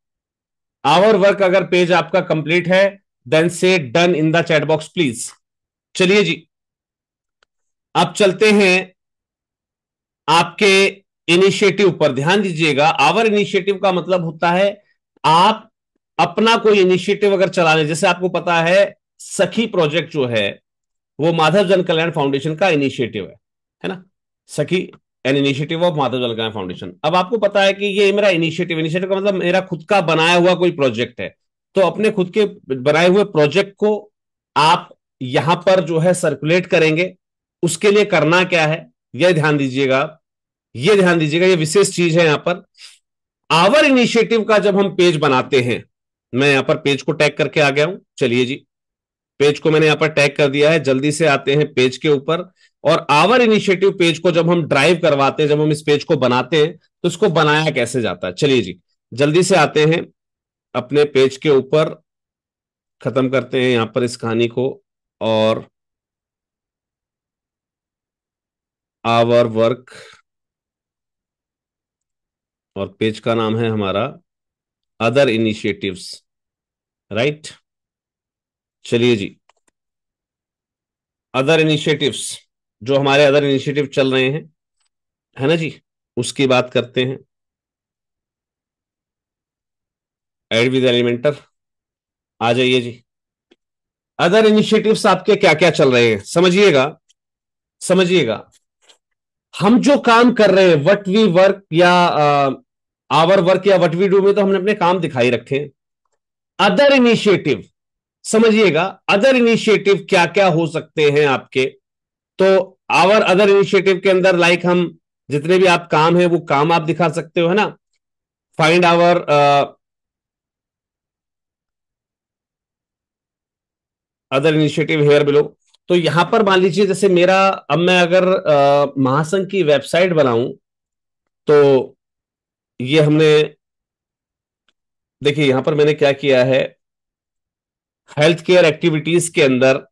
आवर वर्क अगर पेज आपका कंप्लीट है, देन से done in the chat box please. चलिए जी, अब चलते हैं आपके इनिशिएटिव पर। ध्यान दीजिएगा, आवर इनिशिएटिव का मतलब होता है आप अपना कोई इनिशिएटिव अगर चलाने, जैसे आपको पता है सखी प्रोजेक्ट जो है वो माधव जन कल्याण फाउंडेशन का इनिशिएटिव है ना, सखी, एन इनिशिएटिव ऑफ माधव जन कल्याण फाउंडेशन। अब आपको पता है कि ये मेरा इनिशिएटिव, इनिशिएटिव का मतलब मेरा खुद का बनाया हुआ कोई प्रोजेक्ट है। तो अपने खुद के बनाए हुए प्रोजेक्ट को आप यहां पर जो है सर्कुलेट करेंगे। उसके लिए करना क्या है, यह ध्यान दीजिएगा, ये ध्यान दीजिएगा, ये विशेष चीज है यहां पर। आवर इनिशिएटिव का जब हम पेज बनाते हैं, मैं यहां पर पेज को टैग करके आ गया हूं। चलिए जी, पेज को मैंने यहां पर टैग कर दिया है। जल्दी से आते हैं पेज के ऊपर। और आवर इनिशिएटिव पेज को जब हम ड्राइव करवाते हैं, जब हम इस पेज को बनाते हैं, तो इसको बनाया कैसे जाता है, चलिए जी जल्दी से आते हैं अपने पेज के ऊपर। खत्म करते हैं यहां पर इस कहानी को। और आवर वर्क, और पेज का नाम है हमारा अदर इनिशिएटिव्स। राइट। चलिए जी, अदर इनिशिएटिव्स, जो हमारे अदर इनिशिएटिव चल रहे हैं, है ना जी, उसकी बात करते हैं। एड विद एलिमेंटर, आ जाइए जी। अदर इनिशिएटिव्स आपके क्या क्या चल रहे हैं समझिएगा, समझिएगा। हम जो काम कर रहे हैं वट वी वर्क या आवर वर्क या वट वी डू में तो हमने अपने काम दिखाई रखे हैं। अदर इनिशिएटिव, समझिएगा, अदर इनिशिएटिव क्या क्या हो सकते हैं आपके। तो आवर अदर इनिशिएटिव के अंदर लाइक हम जितने भी आप काम है वो काम आप दिखा सकते हो, है ना। Find our other initiative here below. तो यहां पर मान लीजिए जैसे मेरा, अब मैं अगर महासंघ की वेबसाइट बनाऊं तो ये हमने, देखिए यहां पर मैंने क्या किया है, हेल्थ केयर एक्टिविटीज के अंदर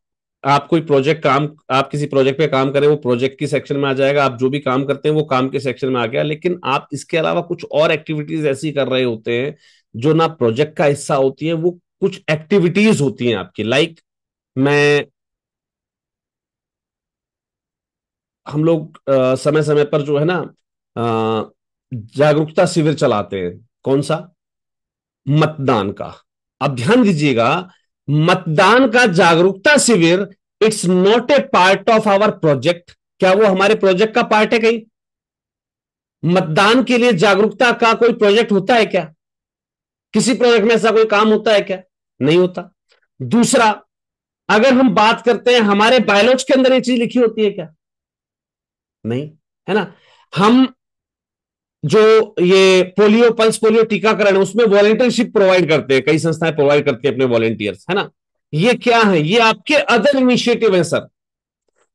आप कोई प्रोजेक्ट काम, आप किसी प्रोजेक्ट पे काम करें वो प्रोजेक्ट की सेक्शन में आ जाएगा, आप जो भी काम करते हैं वो काम के सेक्शन में आ गया। लेकिन आप इसके अलावा कुछ और एक्टिविटीज ऐसी कर रहे होते हैं जो ना प्रोजेक्ट का हिस्सा होती है, वो कुछ एक्टिविटीज होती हैं आपकी, लाइक मैं, हम लोग समय समय पर जो है ना जागरूकता शिविर चलाते हैं। कौन सा? मतदान का। अब ध्यान दीजिएगा, मतदान का जागरूकता शिविर, it's not a part of our project. क्या वो हमारे प्रोजेक्ट का पार्ट है कहीं? मतदान के लिए जागरूकता का कोई प्रोजेक्ट होता है क्या? किसी प्रोजेक्ट में ऐसा कोई काम होता है क्या? नहीं होता। दूसरा, अगर हम बात करते हैं, हमारे बायोलॉजी के अंदर ये चीज लिखी होती है क्या? नहीं, है ना। हम जो ये पोलियो, पल्स पोलियो टीकाकरण है, उसमें वॉलेंटियरशिप प्रोवाइड करते हैं, कई संस्थाएं प्रोवाइड करती है अपने वॉलेंटियर्स, है ना। ये क्या है? ये आपके अदर इनिशिएटिव है सर,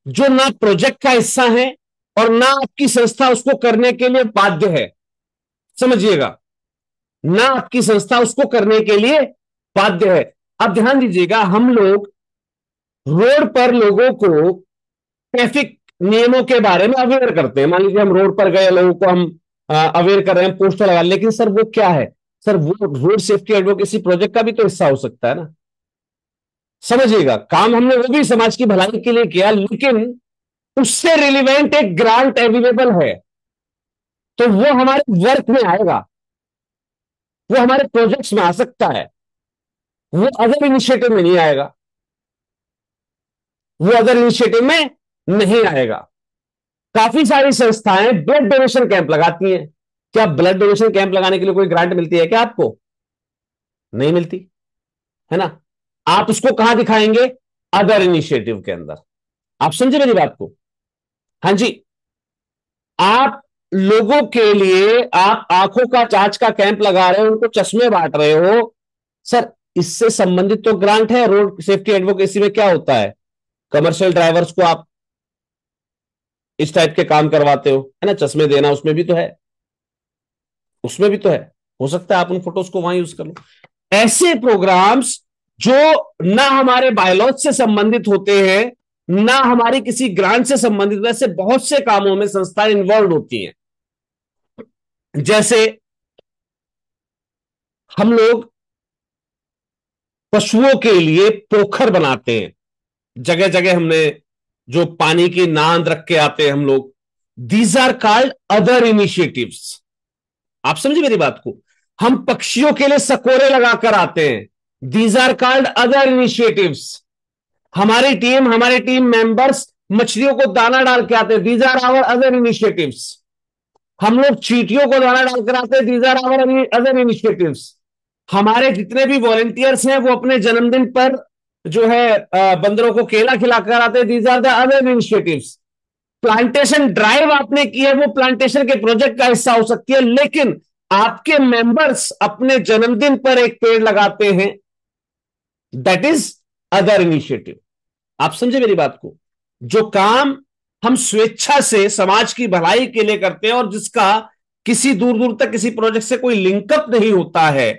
जो ना प्रोजेक्ट का हिस्सा है और ना आपकी संस्था उसको करने के लिए बाध्य है। समझिएगा, ना आपकी संस्था उसको करने के लिए बाध्य है। अब ध्यान दीजिएगा, हम लोग रोड पर लोगों को ट्रैफिक नियमों के बारे में अवेयर करते हैं। मान लीजिए हम रोड पर गए, लोगों को हम अवेयर कर रहे हैं, पोस्टर लगा, लेकिन सर वो क्या है? सर वो रोड सेफ्टी एडवोकेसी प्रोजेक्ट का भी तो हिस्सा हो सकता है ना। समझिएगा, काम हमने वो भी समाज की भलाई के लिए किया, लेकिन उससे रिलेवेंट एक ग्रांट अवेलेबल है, तो वो हमारे वर्क में आएगा, वो हमारे प्रोजेक्ट्स में आ सकता है, वो अदर इनिशिएटिव में नहीं आएगा, वो अदर इनिशिएटिव में नहीं आएगा। काफी सारी संस्थाएं ब्लड डोनेशन कैंप लगाती हैं। क्या ब्लड डोनेशन कैंप लगाने के लिए कोई ग्रांट मिलती है क्या आपको? नहीं मिलती, है ना। आप उसको कहां दिखाएंगे? अदर इनिशिएटिव के अंदर। आप समझे मेरी बात को? हाँ जी। आप लोगों के लिए आप आंखों का जांच का कैंप लगा रहे हो, उनको चश्मे बांट रहे हो, सर इससे संबंधित तो ग्रांट है। रोड सेफ्टी एडवोकेसी में क्या होता है? कमर्शियल ड्राइवर्स को आप इस टाइप के काम करवाते हो, है ना, चश्मे देना, उसमें भी तो है, उसमें भी तो है। हो सकता है आप उन फोटोज को वहां यूज कर लो। ऐसे प्रोग्राम्स जो ना हमारे बायोलॉज से संबंधित होते हैं, ना हमारी किसी ग्रांट से संबंधित, वैसे बहुत से कामों में संस्थाएं इन्वॉल्व होती हैं। जैसे हम लोग पशुओं के लिए पोखर बनाते हैं, जगह जगह हमने जो पानी की नांद रख के आते हैं हम लोग, these are called other initiatives. आप समझे मेरी बात को? हम पक्षियों के लिए सकोरे लगाकर आते हैं, these are called other initiatives. हमारी टीम मेंबर्स मछलियों को दाना डाल के आते हैं, these are our other initiatives. हम लोग चींटियों को दाना डालकर आते हैं, these are our other initiatives. हमारे जितने भी वॉलेंटियर्स हैं वो अपने जन्मदिन पर जो है बंदरों को केला खिलाकर आते हैं, these are the other initiatives. Plantation drive आपने की है, वो प्लांटेशन के प्रोजेक्ट का हिस्सा हो सकती है, लेकिन आपके मेंबर्स अपने जन्मदिन पर एक पेड़ लगाते हैं, दैट इज अदर इनिशिएटिव। आप समझे मेरी बात को? जो काम हम स्वेच्छा से समाज की भलाई के लिए करते हैं और जिसका किसी दूर दूर तक किसी प्रोजेक्ट से कोई लिंकअप नहीं होता है।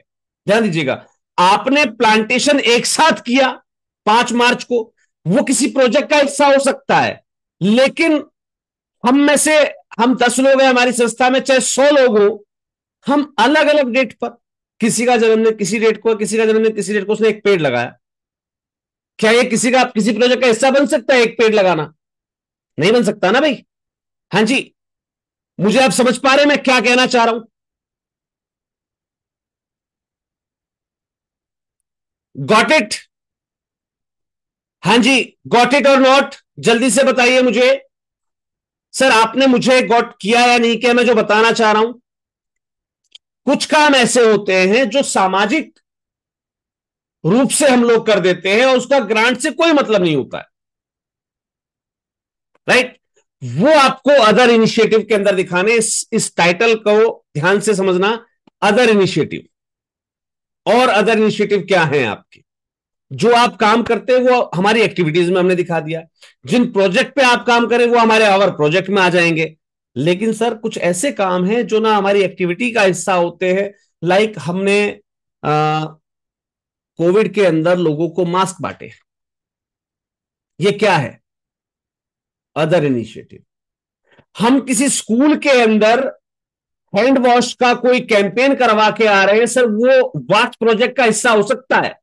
ध्यान दीजिएगा, आपने प्लांटेशन एक साथ किया 5 मार्च को, वो किसी प्रोजेक्ट का हिस्सा हो सकता है, लेकिन हम में से हम 10 लोग हैं हमारी संस्था में, चाहे 100 लोग हो, हम अलग अलग डेट पर, किसी का जन्मदिन किसी डेट को, किसी का जन्मदिन किसी डेट को, उसने एक पेड़ लगाया। क्या ये किसी प्रोजेक्ट का हिस्सा बन सकता है एक पेड़ लगाना? नहीं बन सकता ना भाई। हाँ जी, मुझे आप समझ पा रहे हैं मैं क्या कहना चाह रहा हूं? Got it? हाँ जी, गॉट इट और नॉट? जल्दी से बताइए मुझे। सर आपने मुझे गॉट किया या नहीं किया मैं जो बताना चाह रहा हूं? कुछ काम ऐसे होते हैं जो सामाजिक रूप से हम लोग कर देते हैं और उसका ग्रांट से कोई मतलब नहीं होता है, राइट। वो आपको अदर इनिशिएटिव के अंदर दिखाने, इस टाइटल को ध्यान से समझना, अदर इनिशिएटिव। और अदर इनिशिएटिव क्या है आपके? जो आप काम करते हैं वो हमारी एक्टिविटीज में हमने दिखा दिया, जिन प्रोजेक्ट पे आप काम करें वो हमारे आवर प्रोजेक्ट में आ जाएंगे। लेकिन सर कुछ ऐसे काम हैं जो ना हमारी एक्टिविटी का हिस्सा होते हैं, लाइक हमने कोविड के अंदर लोगों को मास्क बांटे, ये क्या है? Other initiative. हम किसी स्कूल के अंदर हैंड वॉश का कोई कैंपेन करवा के आ रहे हैं, सर वो वाच प्रोजेक्ट का हिस्सा हो सकता है।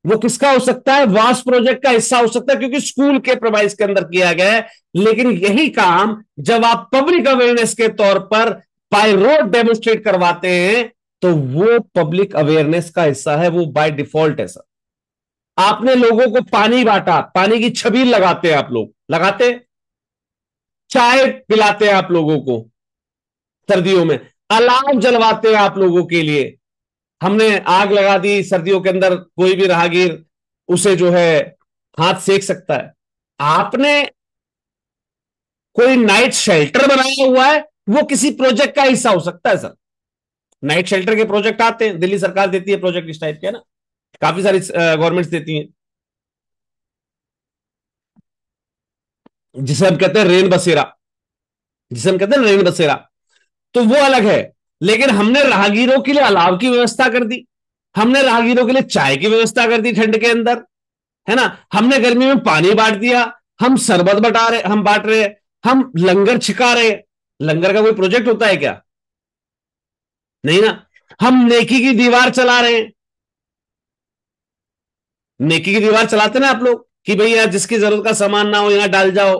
वो किसका हो सकता है? वास प्रोजेक्ट का हिस्सा हो सकता है, क्योंकि स्कूल के प्रोवाइज के अंदर किया गया है। लेकिन यही काम जब आप पब्लिक अवेयरनेस के तौर पर बाय रोड डेमोन्स्ट्रेट करवाते हैं, तो वो पब्लिक अवेयरनेस का हिस्सा है, वो बाय डिफॉल्ट है सर। आपने लोगों को पानी बांटा, पानी की छबील लगाते हैं आप लोग, लगाते हैं। चाय पिलाते हैं आप लोगों को सर्दियों में, अलाव जलवाते हैं आप लोगों के लिए। हमने आग लगा दी सर्दियों के अंदर, कोई भी राहगीर उसे जो है हाथ सेक सकता है। आपने कोई नाइट शेल्टर बनाया हुआ है, वो किसी प्रोजेक्ट का हिस्सा हो सकता है सर। नाइट शेल्टर के प्रोजेक्ट आते हैं, दिल्ली सरकार देती है प्रोजेक्ट इस टाइप के, है ना। काफी सारी गवर्नमेंट्स देती हैं, जिसे हम कहते हैं रेन बसेरा, जिसे हम कहते हैं रेन बसेरा। तो वो अलग है। लेकिन हमने राहगीरों के लिए अलाव की व्यवस्था कर दी, हमने राहगीरों के लिए चाय की व्यवस्था कर दी ठंड के अंदर, है ना। हमने गर्मी में पानी बांट दिया, हम शरबत बटा रहे, हम बांट रहे, हम लंगर छिका रहे। लंगर का कोई प्रोजेक्ट होता है क्या? नहीं ना। हम नेकी की दीवार चला रहे हैं, नेकी की दीवार चलाते ना आप लोग, कि भाई यार जिसकी जरूरत का सामान ना हो यहां डाल जाओ,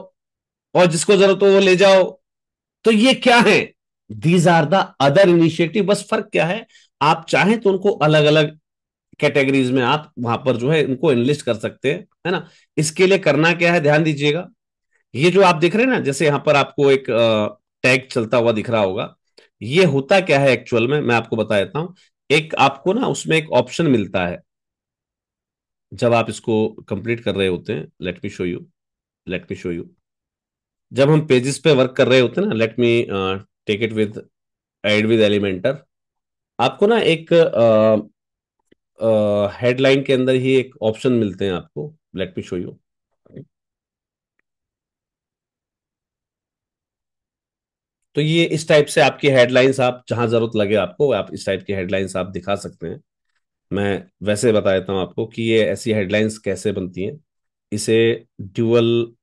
और जिसको जरूरत हो वो ले जाओ। तो ये क्या है? These are the other initiative. बस फर्क क्या है, आप चाहें तो उनको अलग अलग कैटेगरीज में आप वहां पर जो है इनको एनलिस्ट कर सकते हैं, है ना। इसके लिए करना क्या है, ध्यान दीजिएगा। ये जो आप देख रहे हैं ना, जैसे यहां पर आपको एक टैग चलता हुआ दिख रहा होगा, ये होता क्या है एक्चुअल में, मैं आपको बता देता हूं। एक आपको ना उसमें एक ऑप्शन मिलता है, जब आप इसको कंप्लीट कर रहे होते हैं। Let me show you, let me show you. जब हम पेजेस पे वर्क कर रहे होते हैं ना, let me take it with add with Elementor. आपको ना एक हेडलाइन के अंदर ही एक ऑप्शन मिलते हैं आपको। Let me show you. तो ये इस टाइप से आपकी हेडलाइंस, आप जहां जरूरत लगे आपको, आप इस टाइप की हेडलाइंस आप दिखा सकते हैं। मैं वैसे बता देता हूँ आपको कि ये ऐसी हेडलाइंस कैसे बनती हैं। इसे ड्यूअल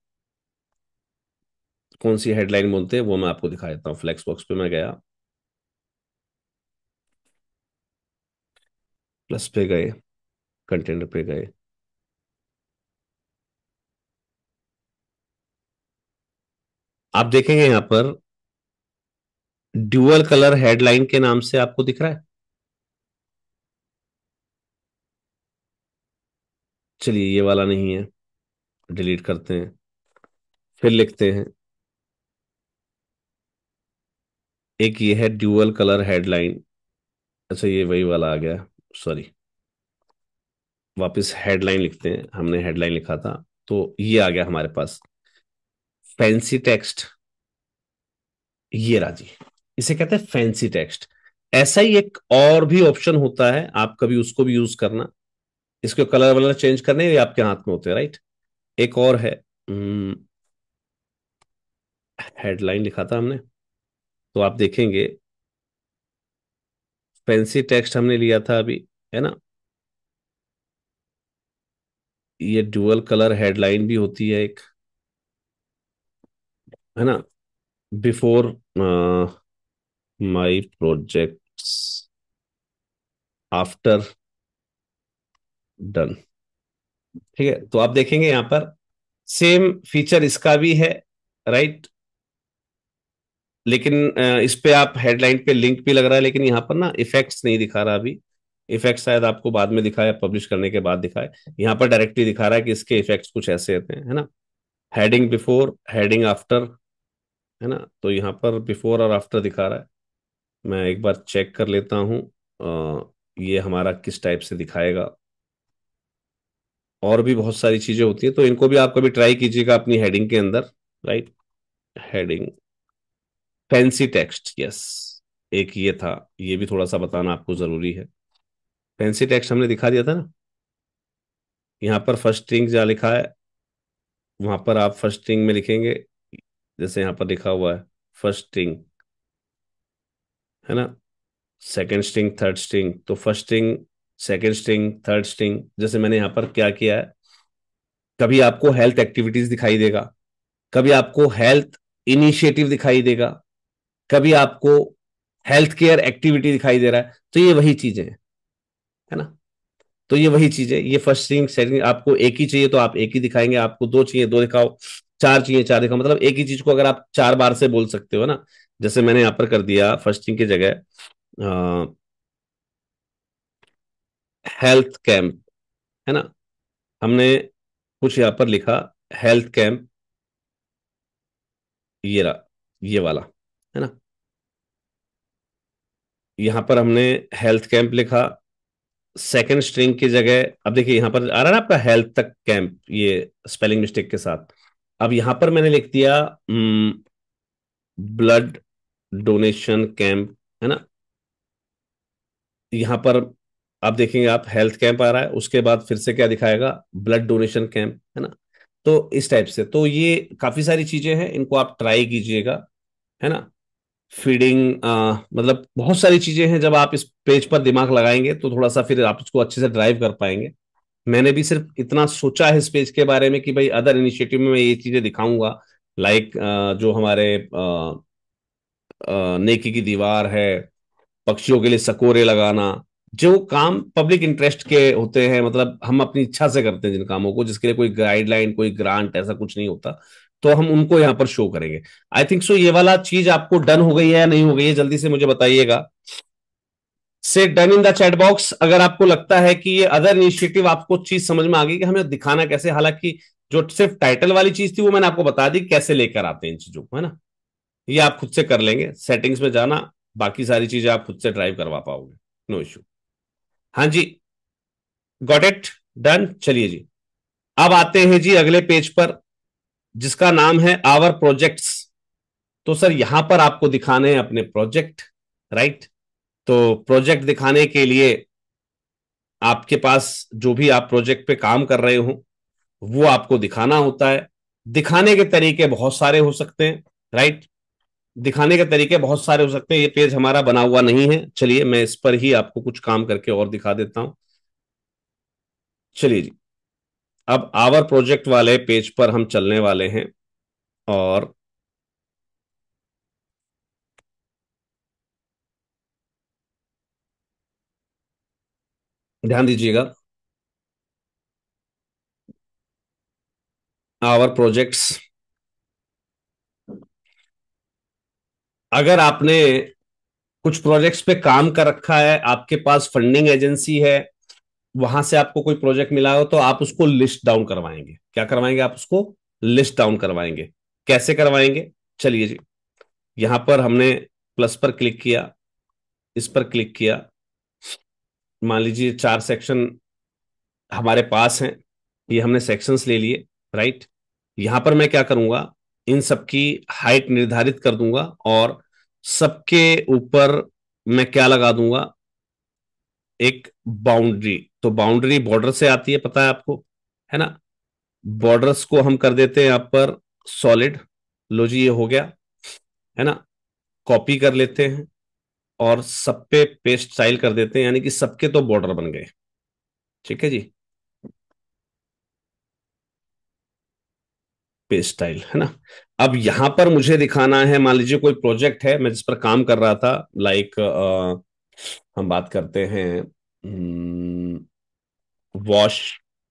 कौन सी हेडलाइन बोलते हैं वो मैं आपको दिखा देता हूँ। फ्लेक्स बॉक्स पे मैं गया, प्लस पे गए, कंटेंट पे गए। आप देखेंगे यहाँ पर ड्यूअल कलर हेडलाइन के नाम से आपको दिख रहा है। चलिए ये वाला नहीं है, डिलीट करते हैं, फिर लिखते हैं। एक ये है ड्यूअल कलर हेडलाइन। अच्छा ये वही वाला आ गया, सॉरी। वापस हेडलाइन लिखते हैं, हमने हेडलाइन लिखा था, तो ये आ गया हमारे पास फैंसी टेक्स्ट। ये राजी, इसे कहते हैं फैंसी टेक्स्ट। ऐसा ही एक और भी ऑप्शन होता है, आप कभी उसको भी यूज करना। इसके कलर वलर चेंज करने ये आपके हाथ में होते हैं, राइट। एक और है, हेडलाइन लिखा था हमने, तो आप देखेंगे फैंसी टेक्स्ट हमने लिया था अभी, है ना। ये डुअल कलर हेडलाइन भी होती है एक, है ना। Before my projects, after done. ठीक है, तो आप देखेंगे यहां पर सेम फीचर इसका भी है, राइट। लेकिन इस पे आप हेडलाइन पे लिंक भी लग रहा है, लेकिन यहाँ पर ना इफेक्ट्स नहीं दिखा रहा अभी। इफेक्ट शायद आपको बाद में दिखाया, पब्लिश करने के बाद दिखाए। यहाँ पर डायरेक्टली दिखा रहा है कि इसके इफेक्ट्स कुछ ऐसे होते हैं, है ना। हेडिंग बिफोर, हेडिंग आफ्टर, है ना। तो यहाँ पर बिफोर और आफ्टर दिखा रहा है। मैं एक बार चेक कर लेता हूँ ये हमारा किस टाइप से दिखाएगा। और भी बहुत सारी चीजें होती हैं, तो इनको भी आप कभी ट्राई कीजिएगा अपनी हेडिंग के अंदर, right. Heading fancy text, yes. एक ये था, ये भी थोड़ा सा बताना आपको जरूरी है। फैंसी टेक्स्ट हमने दिखा दिया था ना। यहाँ पर फर्स्ट स्ट्रिंग जहाँ लिखा है, वहां पर आप फर्स्ट स्ट्रिंग में लिखेंगे, जैसे यहाँ पर लिखा हुआ है फर्स्ट स्ट्रिंग, है ना। सेकंड स्ट्रिंग, थर्ड स्ट्रिंग, तो first string, second string, third string. जैसे मैंने यहाँ पर क्या किया है, कभी आपको हेल्थ एक्टिविटीज दिखाई देगा, कभी आपको हेल्थ इनिशिएटिव दिखाई देगा, कभी आपको हेल्थ केयर एक्टिविटी दिखाई दे रहा है, तो ये वही चीजें हैं, है ना। तो ये वही चीज है, ये फर्स्ट थिंग सेकंड, आपको एक ही चाहिए तो आप एक ही दिखाएंगे, आपको दो चाहिए दो दिखाओ, चार चाहिए चार दिखाओ, मतलब एक ही चीज को अगर आप चार बार से बोल सकते हो ना, जैसे मैंने यहाँ पर कर दिया फर्स्ट थिंग की जगह हेल्थ कैंप, है ना, हमने कुछ यहाँ पर लिखा हेल्थ कैंप, ये रहा, ये वाला, है ना, यहाँ पर हमने हेल्थ कैंप लिखा। सेकंड स्ट्रिंग की जगह अब देखिए यहाँ पर आ रहा है ना आपका हेल्थ तक कैंप, ये स्पेलिंग मिस्टेक के साथ। अब यहाँ पर मैंने लिख दिया ब्लड डोनेशन कैंप, है ना, यहाँ पर आप देखेंगे आप हेल्थ कैंप आ रहा है, उसके बाद फिर से क्या दिखाएगा, ब्लड डोनेशन कैंप, है ना। तो इस टाइप से, तो ये काफी सारी चीजें हैं, इनको आप ट्राई कीजिएगा, है ना। फीडिंग मतलब बहुत सारी चीजें हैं, जब आप इस पेज पर दिमाग लगाएंगे तो थोड़ा सा फिर आप इसको अच्छे से ड्राइव कर पाएंगे। मैंने भी सिर्फ इतना सोचा है इस पेज के बारे में कि भाई अदर इनिशिएटिव में मैं ये चीजें दिखाऊंगा, लाइक जो हमारे नेकी की दीवार है, पक्षियों के लिए सकोरे लगाना, जो काम पब्लिक इंटरेस्ट के होते हैं, मतलब हम अपनी इच्छा से करते हैं जिन कामों को, जिसके लिए कोई गाइडलाइन कोई ग्रांट ऐसा कुछ नहीं होता, तो हम उनको यहाँ पर शो करेंगे। आई थिंक सो ये वाला चीज आपको डन हो गई है या नहीं हो गई है, जल्दी से मुझे बताइएगा। से done in the chat box अगर आपको लगता है कि ये अदर इनिशिएटिव आपको चीज समझ में आ गई कि हमें दिखाना कैसे, हालांकि जो सिर्फ टाइटल वाली चीज थी वो मैंने आपको बता दी कैसे लेकर आते हैं इन चीजों को, है ना। ये आप खुद से कर लेंगे, सेटिंग्स में जाना, बाकी सारी चीजें आप खुद से ड्राइव करवा पाओगे, नो इश्यू। हाँ जी, गॉट इट, डन। चलिए जी, अब आते हैं जी अगले पेज पर, जिसका नाम है आवर प्रोजेक्ट्स। तो सर यहां पर आपको दिखाने हैं अपने प्रोजेक्ट, राइट। तो प्रोजेक्ट दिखाने के लिए आपके पास जो भी आप प्रोजेक्ट पे काम कर रहे हो वो आपको दिखाना होता है। दिखाने के तरीके बहुत सारे हो सकते हैं, राइट। दिखाने के तरीके बहुत सारे हो सकते हैं, ये पेज हमारा बना हुआ नहीं है, चलिए मैं इस पर ही आपको कुछ काम करके और दिखा देता हूं। चलिए जी, अब आवर प्रोजेक्ट वाले पेज पर हम चलने वाले हैं, और ध्यान दीजिएगा, आवर प्रोजेक्ट्स, अगर आपने कुछ प्रोजेक्ट्स पे काम कर रखा है, आपके पास फंडिंग एजेंसी है, वहां से आपको कोई प्रोजेक्ट मिला हो, तो आप उसको लिस्ट डाउन करवाएंगे, क्या करवाएंगे, आप उसको लिस्ट डाउन करवाएंगे। कैसे करवाएंगे, चलिए जी, यहां पर हमने प्लस पर क्लिक किया, इस पर क्लिक किया, मान लीजिए चार सेक्शन हमारे पास हैं, ये हमने सेक्शंस ले लिए, राइट। यहां पर मैं क्या करूंगा, इन सबकी हाइट निर्धारित कर दूंगा, और सबके ऊपर मैं क्या लगा दूंगा, एक बाउंड्री। तो बाउंड्री बॉर्डर से आती है, पता है आपको, है ना। बॉर्डर्स को हम कर देते हैं यहाँ पर सॉलिड, लो जी ये हो गया, है ना। कॉपी कर लेते हैं और सब पे पेस्ट स्टाइल कर देते हैं, यानी कि सबके तो बॉर्डर बन गए, ठीक है जी। पेस्ट स्टाइल, है ना। अब यहां पर मुझे दिखाना है, मान लीजिए कोई प्रोजेक्ट है मैं जिस पर काम कर रहा था, लाइक हम बात करते हैं वॉश,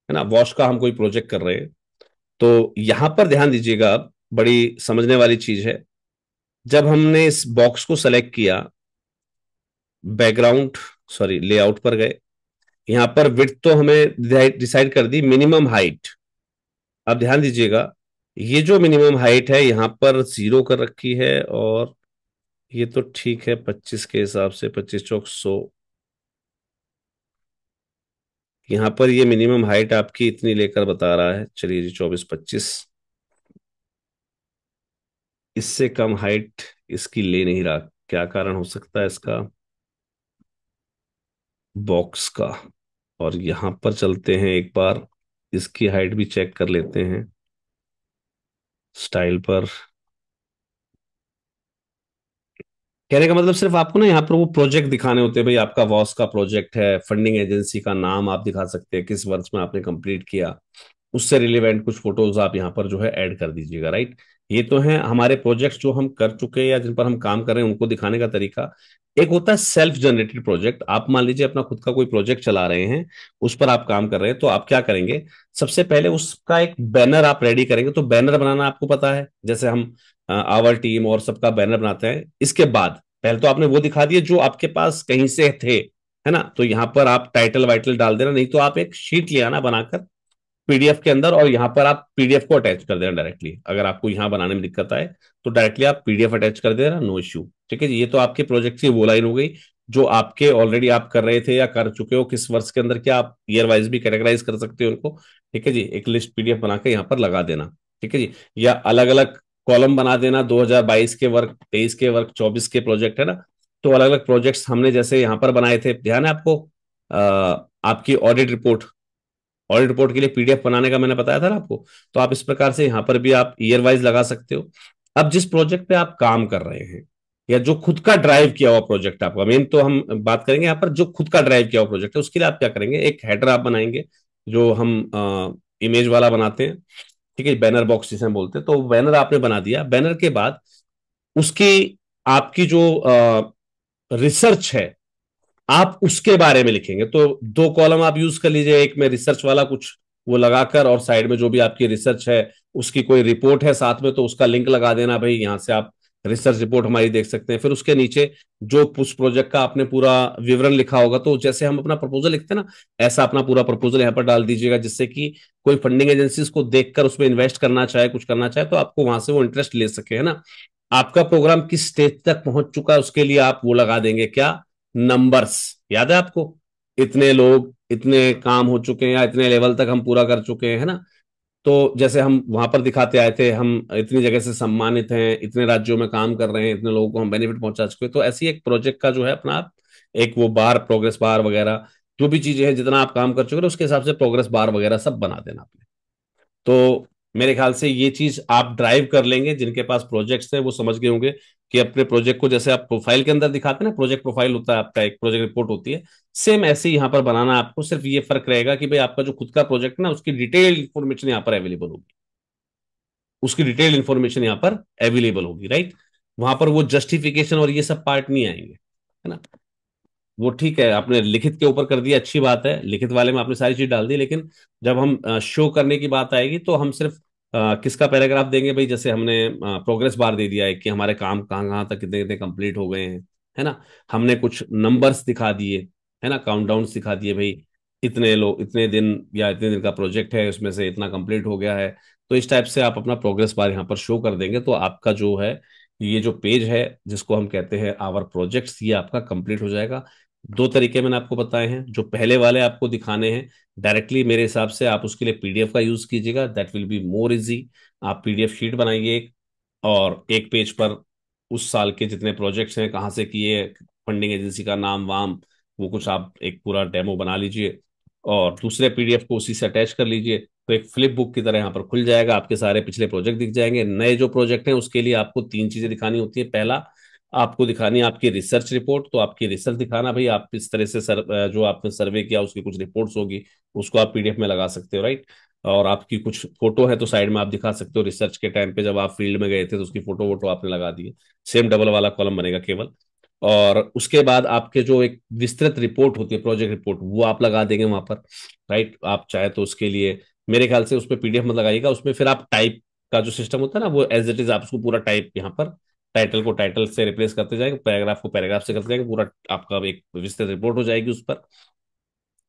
है ना, वॉश का हम कोई प्रोजेक्ट कर रहे हैं। तो यहां पर ध्यान दीजिएगा, अब बड़ी समझने वाली चीज है, जब हमने इस बॉक्स को सेलेक्ट किया, बैकग्राउंड सॉरी लेआउट पर गए, यहां पर विड्थ तो हमें डिसाइड कर दी मिनिमम हाइट। अब ध्यान दीजिएगा, ये जो मिनिमम हाइट है यहाँ पर जीरो कर रखी है, और ये तो ठीक है 25 के हिसाब से, 25 चौक 100, यहाँ पर ये मिनिमम हाइट आपकी इतनी लेकर बता रहा है, चलिए जी 24 25, इससे कम हाइट इसकी ले नहीं रहा, क्या कारण हो सकता है इसका, बॉक्स का। और यहां पर चलते हैं एक बार, इसकी हाइट भी चेक कर लेते हैं, स्टाइल पर। कहने का मतलब सिर्फ आपको ना यहाँ पर वो प्रोजेक्ट दिखाने होते हैं, भाई आपका वॉस का प्रोजेक्ट है, फंडिंग एजेंसी का नाम आप दिखा सकते हैं, किस वर्ष में आपने कंप्लीट किया, उससे रिलेवेंट कुछ फोटोज आप यहाँ पर जो है ऐड कर दीजिएगा, राइट। ये तो है हमारे प्रोजेक्ट्स जो हम कर चुके हैं या जिन पर हम काम कर रहे हैं उनको दिखाने का तरीका। एक होता है सेल्फ जनरेटेड प्रोजेक्ट। आप मान लीजिए अपना खुद का कोई प्रोजेक्ट चला रहे हैं, उस पर आप काम कर रहे हैं, तो आप क्या करेंगे, सबसे पहले उसका एक बैनर आप रेडी करेंगे। तो बैनर बनाना आपको पता है, जैसे हम आवर टीम और सबका बैनर बनाते हैं। इसके बाद पहले तो आपने वो दिखा दिए जो आपके पास कहीं से थे, है ना। तो यहाँ पर आप टाइटल वाइटल डाल देना, नहीं तो आप एक शीट ले आना बनाकर पीडीएफ के अंदर, और यहाँ पर आप पीडीएफ को अटैच कर देना डायरेक्टली। अगर आपको यहाँ बनाने में दिक्कत आए तो डायरेक्टली आप पीडीएफ अटैच कर देना, नो इश्यू। ठीक है जी, ये तो आपके प्रोजेक्ट की वो लाइन हो गई जो आपके ऑलरेडी आप कर रहे थे या कर चुके हो किस वर्ष के अंदर, क्या आप ईयर वाइज भी कैटेगराइज कर सकते हो उनको। ठीक है जी, एक लिस्ट पीडीएफ बना के यहाँ पर लगा देना। ठीक है जी, या अलग अलग कॉलम बना देना, 2022 के वर्क, 23 के वर्क, 24 के प्रोजेक्ट, है ना। तो अलग अलग प्रोजेक्ट्स हमने जैसे यहाँ पर बनाए थे, ध्यान है आपको, आपकी ऑडिट रिपोर्ट के लिए पीडीएफ बनाने का मैंने बताया था ना आपको। तो आप इस प्रकार से यहाँ पर भी आप ईयर वाइज लगा सकते हो। अब जिस प्रोजेक्ट पे आप काम कर रहे हैं, या जो खुद का ड्राइव किया हुआ प्रोजेक्ट आपका, मेन तो हम बात करेंगे यहाँ पर जो खुद का ड्राइव किया हुआ प्रोजेक्ट है, उसके लिए आप क्या करेंगे, एक हेडर आप बनाएंगे जो हम इमेज वाला बनाते हैं। ठीक है, बैनर बॉक्स जिसे हम बोलते हैं। तो बैनर आपने बना दिया, बैनर के बाद उसकी आपकी जो रिसर्च है, आप उसके बारे में लिखेंगे। तो दो कॉलम आप यूज कर लीजिए, एक में रिसर्च वाला कुछ वो लगाकर, और साइड में जो भी आपकी रिसर्च है उसकी कोई रिपोर्ट है साथ में, तो उसका लिंक लगा देना भाई, यहां से आप रिसर्च रिपोर्ट हमारी देख सकते हैं। फिर उसके नीचे जो उस प्रोजेक्ट का आपने पूरा विवरण लिखा होगा, तो जैसे हम अपना प्रपोजल लिखते हैं ना, ऐसा अपना पूरा प्रपोजल यहाँ पर डाल दीजिएगा, जिससे कि कोई फंडिंग एजेंसीज को देखकर उसमें इन्वेस्ट करना चाहे, कुछ करना चाहे, तो आपको वहां से वो इंटरेस्ट ले सके, है ना। आपका प्रोग्राम किस स्टेज तक पहुंच चुका है उसके लिए आप वो लगा देंगे, क्या, नंबर्स। याद है आपको, इतने लोग, इतने काम हो चुके हैं, या इतने लेवल तक हम पूरा कर चुके हैं, है ना। तो जैसे हम वहां पर दिखाते आए थे, हम इतनी जगह से सम्मानित हैं, इतने राज्यों में काम कर रहे हैं, इतने लोगों को हम बेनिफिट पहुंचा चुके हैं। तो ऐसी एक प्रोजेक्ट का जो है अपना आप एक वो बार, प्रोग्रेस बार वगैरह, जो भी चीजें हैं, जितना आप काम कर चुके हैं उसके हिसाब से प्रोग्रेस बार वगैरह सब बना देना आपने। तो मेरे ख्याल से ये चीज आप ड्राइव कर लेंगे। जिनके पास प्रोजेक्ट्स है वो समझ गए होंगे कि अपने प्रोजेक्ट को, जैसे आप प्रोफाइल के अंदर दिखाते हैं ना, प्रोजेक्ट प्रोफाइल होता है आपका, एक प्रोजेक्ट रिपोर्ट होती है, सेम ऐसे ही यहाँ पर बनाना है आपको। सिर्फ ये फर्क रहेगा कि भाई आपका जो खुद का प्रोजेक्ट है ना, उसकी डिटेल इन्फॉर्मेशन यहाँ पर अवेलेबल होगी, उसकी डिटेल इन्फॉर्मेशन यहाँ पर अवेलेबल होगी, राइट। वहां पर वो जस्टिफिकेशन और ये सब पार्ट नहीं आएंगे, है ना। वो ठीक है, आपने लिखित के ऊपर कर दिया, अच्छी बात है, लिखित वाले में आपने सारी चीज डाल दी, लेकिन जब हम शो करने की बात आएगी तो हम सिर्फ किसका पैराग्राफ देंगे भाई, जैसे हमने प्रोग्रेस बार दे दिया है कि हमारे काम कहाँ कहाँ तक कितने कितने कंप्लीट हो गए हैं, है ना। हमने कुछ नंबर्स दिखा दिए, है ना, काउंटडाउन दिखा दिए भाई, इतने लोग, इतने दिन या इतने दिन का प्रोजेक्ट है, उसमें से इतना कंप्लीट हो गया है। तो इस टाइप से आप अपना प्रोग्रेस बार यहाँ पर शो कर देंगे, तो आपका जो है ये जो पेज है जिसको हम कहते हैं आवर प्रोजेक्ट्स, ये आपका कंप्लीट हो जाएगा। दो तरीके मैंने आपको बताए हैं, जो पहले वाले आपको दिखाने हैं डायरेक्टली, मेरे हिसाब से आप उसके लिए पीडीएफ का यूज कीजिएगा, that will be more easy. आप पीडीएफ शीट बनाइए एक, और एक पेज पर उस साल के जितने प्रोजेक्ट्स हैं, कहाँ से किए, फंडिंग एजेंसी का नाम वाम, वो कुछ आप एक पूरा डेमो बना लीजिए, और दूसरे पीडीएफ को उसी से अटैच कर लीजिए। तो एक फ्लिप बुक की तरह यहाँ पर खुल जाएगा, आपके सारे पिछले प्रोजेक्ट दिख जाएंगे। नए जो प्रोजेक्ट हैं उसके लिए आपको तीन चीजें दिखानी होती है। पहला, आपको दिखानी है आपकी रिसर्च रिपोर्ट, तो आपकी रिसर्च दिखाना भाई, आप इस तरह से जो आपने सर्वे किया उसकी कुछ रिपोर्ट्स होगी, उसको आप पीडीएफ में लगा सकते हो, राइट। और आपकी कुछ फोटो है तो साइड में आप दिखा सकते हो, रिसर्च के टाइम पे जब आप फील्ड में गए थे तो उसकी फोटो वोटो आपने लगा दी है। सेम डबल वाला कॉलम बनेगा केवल। और उसके बाद आपके जो एक विस्तृत रिपोर्ट होती है, प्रोजेक्ट रिपोर्ट, वो आप लगा देंगे वहां पर, राइट। आप चाहे तो उसके लिए मेरे ख्याल से उसमें पीडीएफ मत लगाइएगा, उसमें फिर आप टाइप का जो सिस्टम होता है ना, वो एज इट इज आप उसको पूरा टाइप यहाँ पर, टाइटल को टाइटल से रिप्लेस करते जाएंगे, पैराग्राफ को पैराग्राफ से करते जाएंगे, पूरा आपका एक विस्तृत रिपोर्ट हो जाएगी उस पर।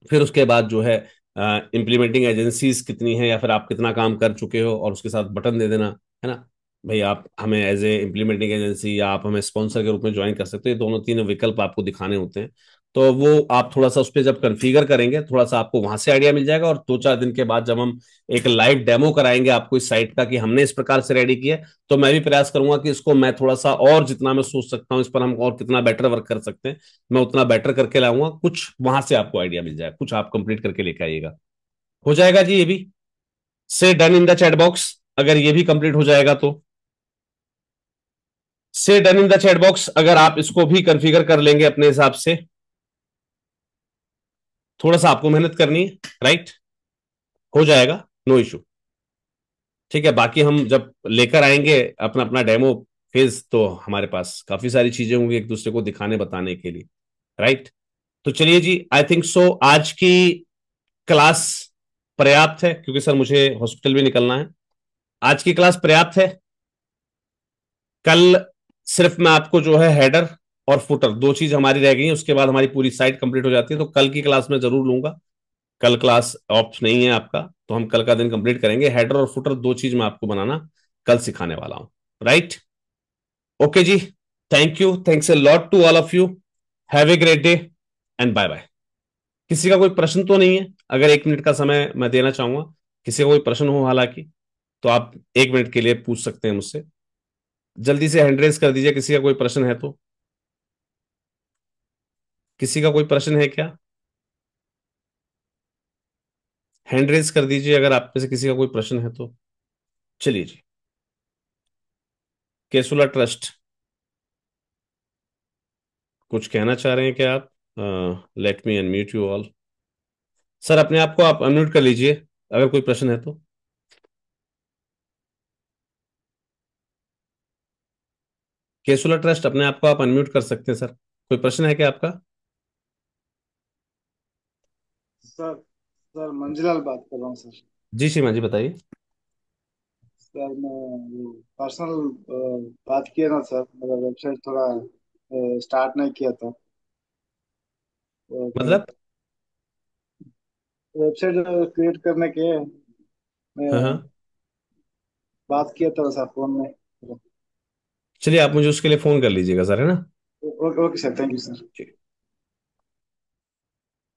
फिर उसके बाद जो है इम्प्लीमेंटिंग एजेंसीज कितनी है, या फिर आप कितना काम कर चुके हो, और उसके साथ बटन दे देना, है ना भाई, आप हमें एज ए इम्प्लीमेंटिंग एजेंसी या आप हमें स्पॉन्सर के रूप में ज्वाइन कर सकते हो। ये दोनों तीन विकल्प आपको दिखाने होते हैं। तो वो आप थोड़ा सा उस पर जब कॉन्फ़िगर करेंगे, थोड़ा सा आपको वहां से आइडिया मिल जाएगा, और 2-4 दिन के बाद जब हम एक लाइव डेमो कराएंगे आपको इस साइट का कि हमने इस प्रकार से रेडी किया, तो मैं भी प्रयास करूंगा कि इसको मैं थोड़ा सा और जितना मैं सोच सकता हूँ इस पर हम और कितना बेटर वर्क कर सकते हैं, मैं उतना बेटर करके लाऊंगा। कुछ वहां से आपको आइडिया मिल जाएगा, कुछ आप कंप्लीट करके लेके आइएगा। हो जाएगा जी ये भी, से done in the chat box. अगर ये भी कंप्लीट हो जाएगा तो से done in the chat box, अगर आप इसको भी कॉन्फ़िगर कर लेंगे अपने हिसाब से। थोड़ा सा आपको मेहनत करनी है, राइट, हो जाएगा, नो इशू। ठीक है, बाकी हम जब लेकर आएंगे अपना अपना डेमो फेज, तो हमारे पास काफी सारी चीजें होंगी एक दूसरे को दिखाने बताने के लिए, राइट। तो चलिए जी, आई थिंक सो आज की क्लास पर्याप्त है, क्योंकि सर मुझे हॉस्पिटल भी निकलना है। आज की क्लास पर्याप्त है। कल सिर्फ मैं आपको जो है हेडर और फुटर दो चीज हमारी रह गई है, उसके बाद हमारी पूरी साइट कंप्लीट हो जाती है। तो कल की क्लास में जरूर लूंगा। कल क्लास ऑफ नहीं है आपका, तो हम कल का दिन कंप्लीट करेंगे। हेडर और फुटर दो चीज मैं आपको बनाना कल सिखाने वाला हूं, राइट। ओके जी, thank you, thanks a lot to all of you. Have a great day and bye bye. किसी का कोई प्रश्न तो नहीं है? अगर 1 मिनट का समय मैं देना चाहूंगा, किसी का कोई प्रश्न हो हालांकि, तो आप 1 मिनट के लिए पूछ सकते हैं मुझसे। जल्दी से हैंड रेज कर दीजिए, किसी का कोई प्रश्न है तो। किसी का कोई प्रश्न है क्या? हैंड रेज कर दीजिए अगर आप में से किसी का कोई प्रश्न है तो। चलिए जी। केसुला ट्रस्ट, कुछ कहना चाह रहे हैं क्या आप? Let me unmute you all. Sir अपने आप को आप अनम्यूट कर लीजिए अगर कोई प्रश्न है तो। केसुला ट्रस्ट, अपने आप को आप अनम्यूट कर सकते हैं सर। कोई प्रश्न है क्या आपका? सर सर मंजिलाल बात कर रहा हूँ सर। जी श्रीमान जी, बताइए। सर मैं पर्सनल बात किया ना सर, मेरा वेबसाइट थोड़ा स्टार्ट नहीं किया था। तो मैं मतलब? वेबसाइट क्रिएट करने के हाँ मैं हाँ। बात किया था सर फोन में। चलिए, आप मुझे उसके लिए फोन कर लीजिएगा सर, है ना? Okay okay sir, thank you sir. जी।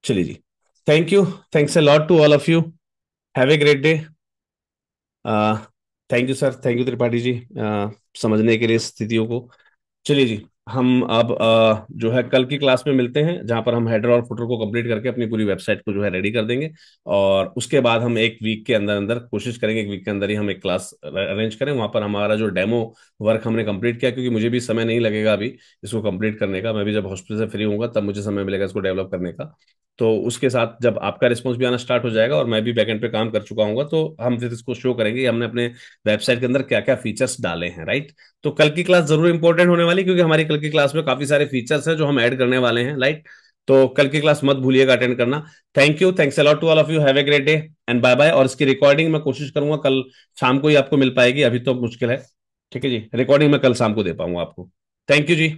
चलिए जी। Thank you, thanks a lot to all of you. Have a great day. Thank you sir, thank you Tripathi ji, समझने के लिए स्थितियों को। चलिए जी, हम अब जो है कल की क्लास में मिलते हैं, जहां पर हम हेडर और फुटर को कंप्लीट करके अपनी पूरी वेबसाइट को जो है रेडी कर देंगे। और उसके बाद हम 1 वीक के अंदर अंदर कोशिश करेंगे, 1 वीक के अंदर ही हम एक क्लास अरेंज करें। वहां पर हमारा जो डेमो वर्क हमने कंप्लीट किया, क्योंकि मुझे भी समय नहीं लगेगा अभी इसको कंप्लीट करने का। मैं भी जब हॉस्पिटल से फ्री होऊंगा तब मुझे समय मिलेगा इसको डेवलप करने का। तो उसके साथ जब आपका रिस्पॉन्स भी आना स्टार्ट हो जाएगा और मैं भी बैकएंड पे काम कर चुका हूंगा, तो हम फिर इसको शो करेंगे कि हमने अपने वेबसाइट के अंदर क्या क्या फीचर्स डाले हैं, राइट। तो कल की क्लास जरूर इंपॉर्टेंट होने वाली, क्योंकि हमारी कल की क्लास में काफी सारे फीचर्स हैं जो हम ऐड करने वाले हैं, राइट। तो कल की क्लास मत भूलिएगा अटेंड करना। Thank you, thanks a lot to all of you. Have a great day and bye bye. और इसकी रिकॉर्डिंग मैं कोशिश करूंगा कल शाम को ही आपको मिल पाएगी, अभी तो मुश्किल है। ठीक है जी, रिकॉर्डिंग मैं कल शाम को दे पाऊंगा आपको। Thank you ji.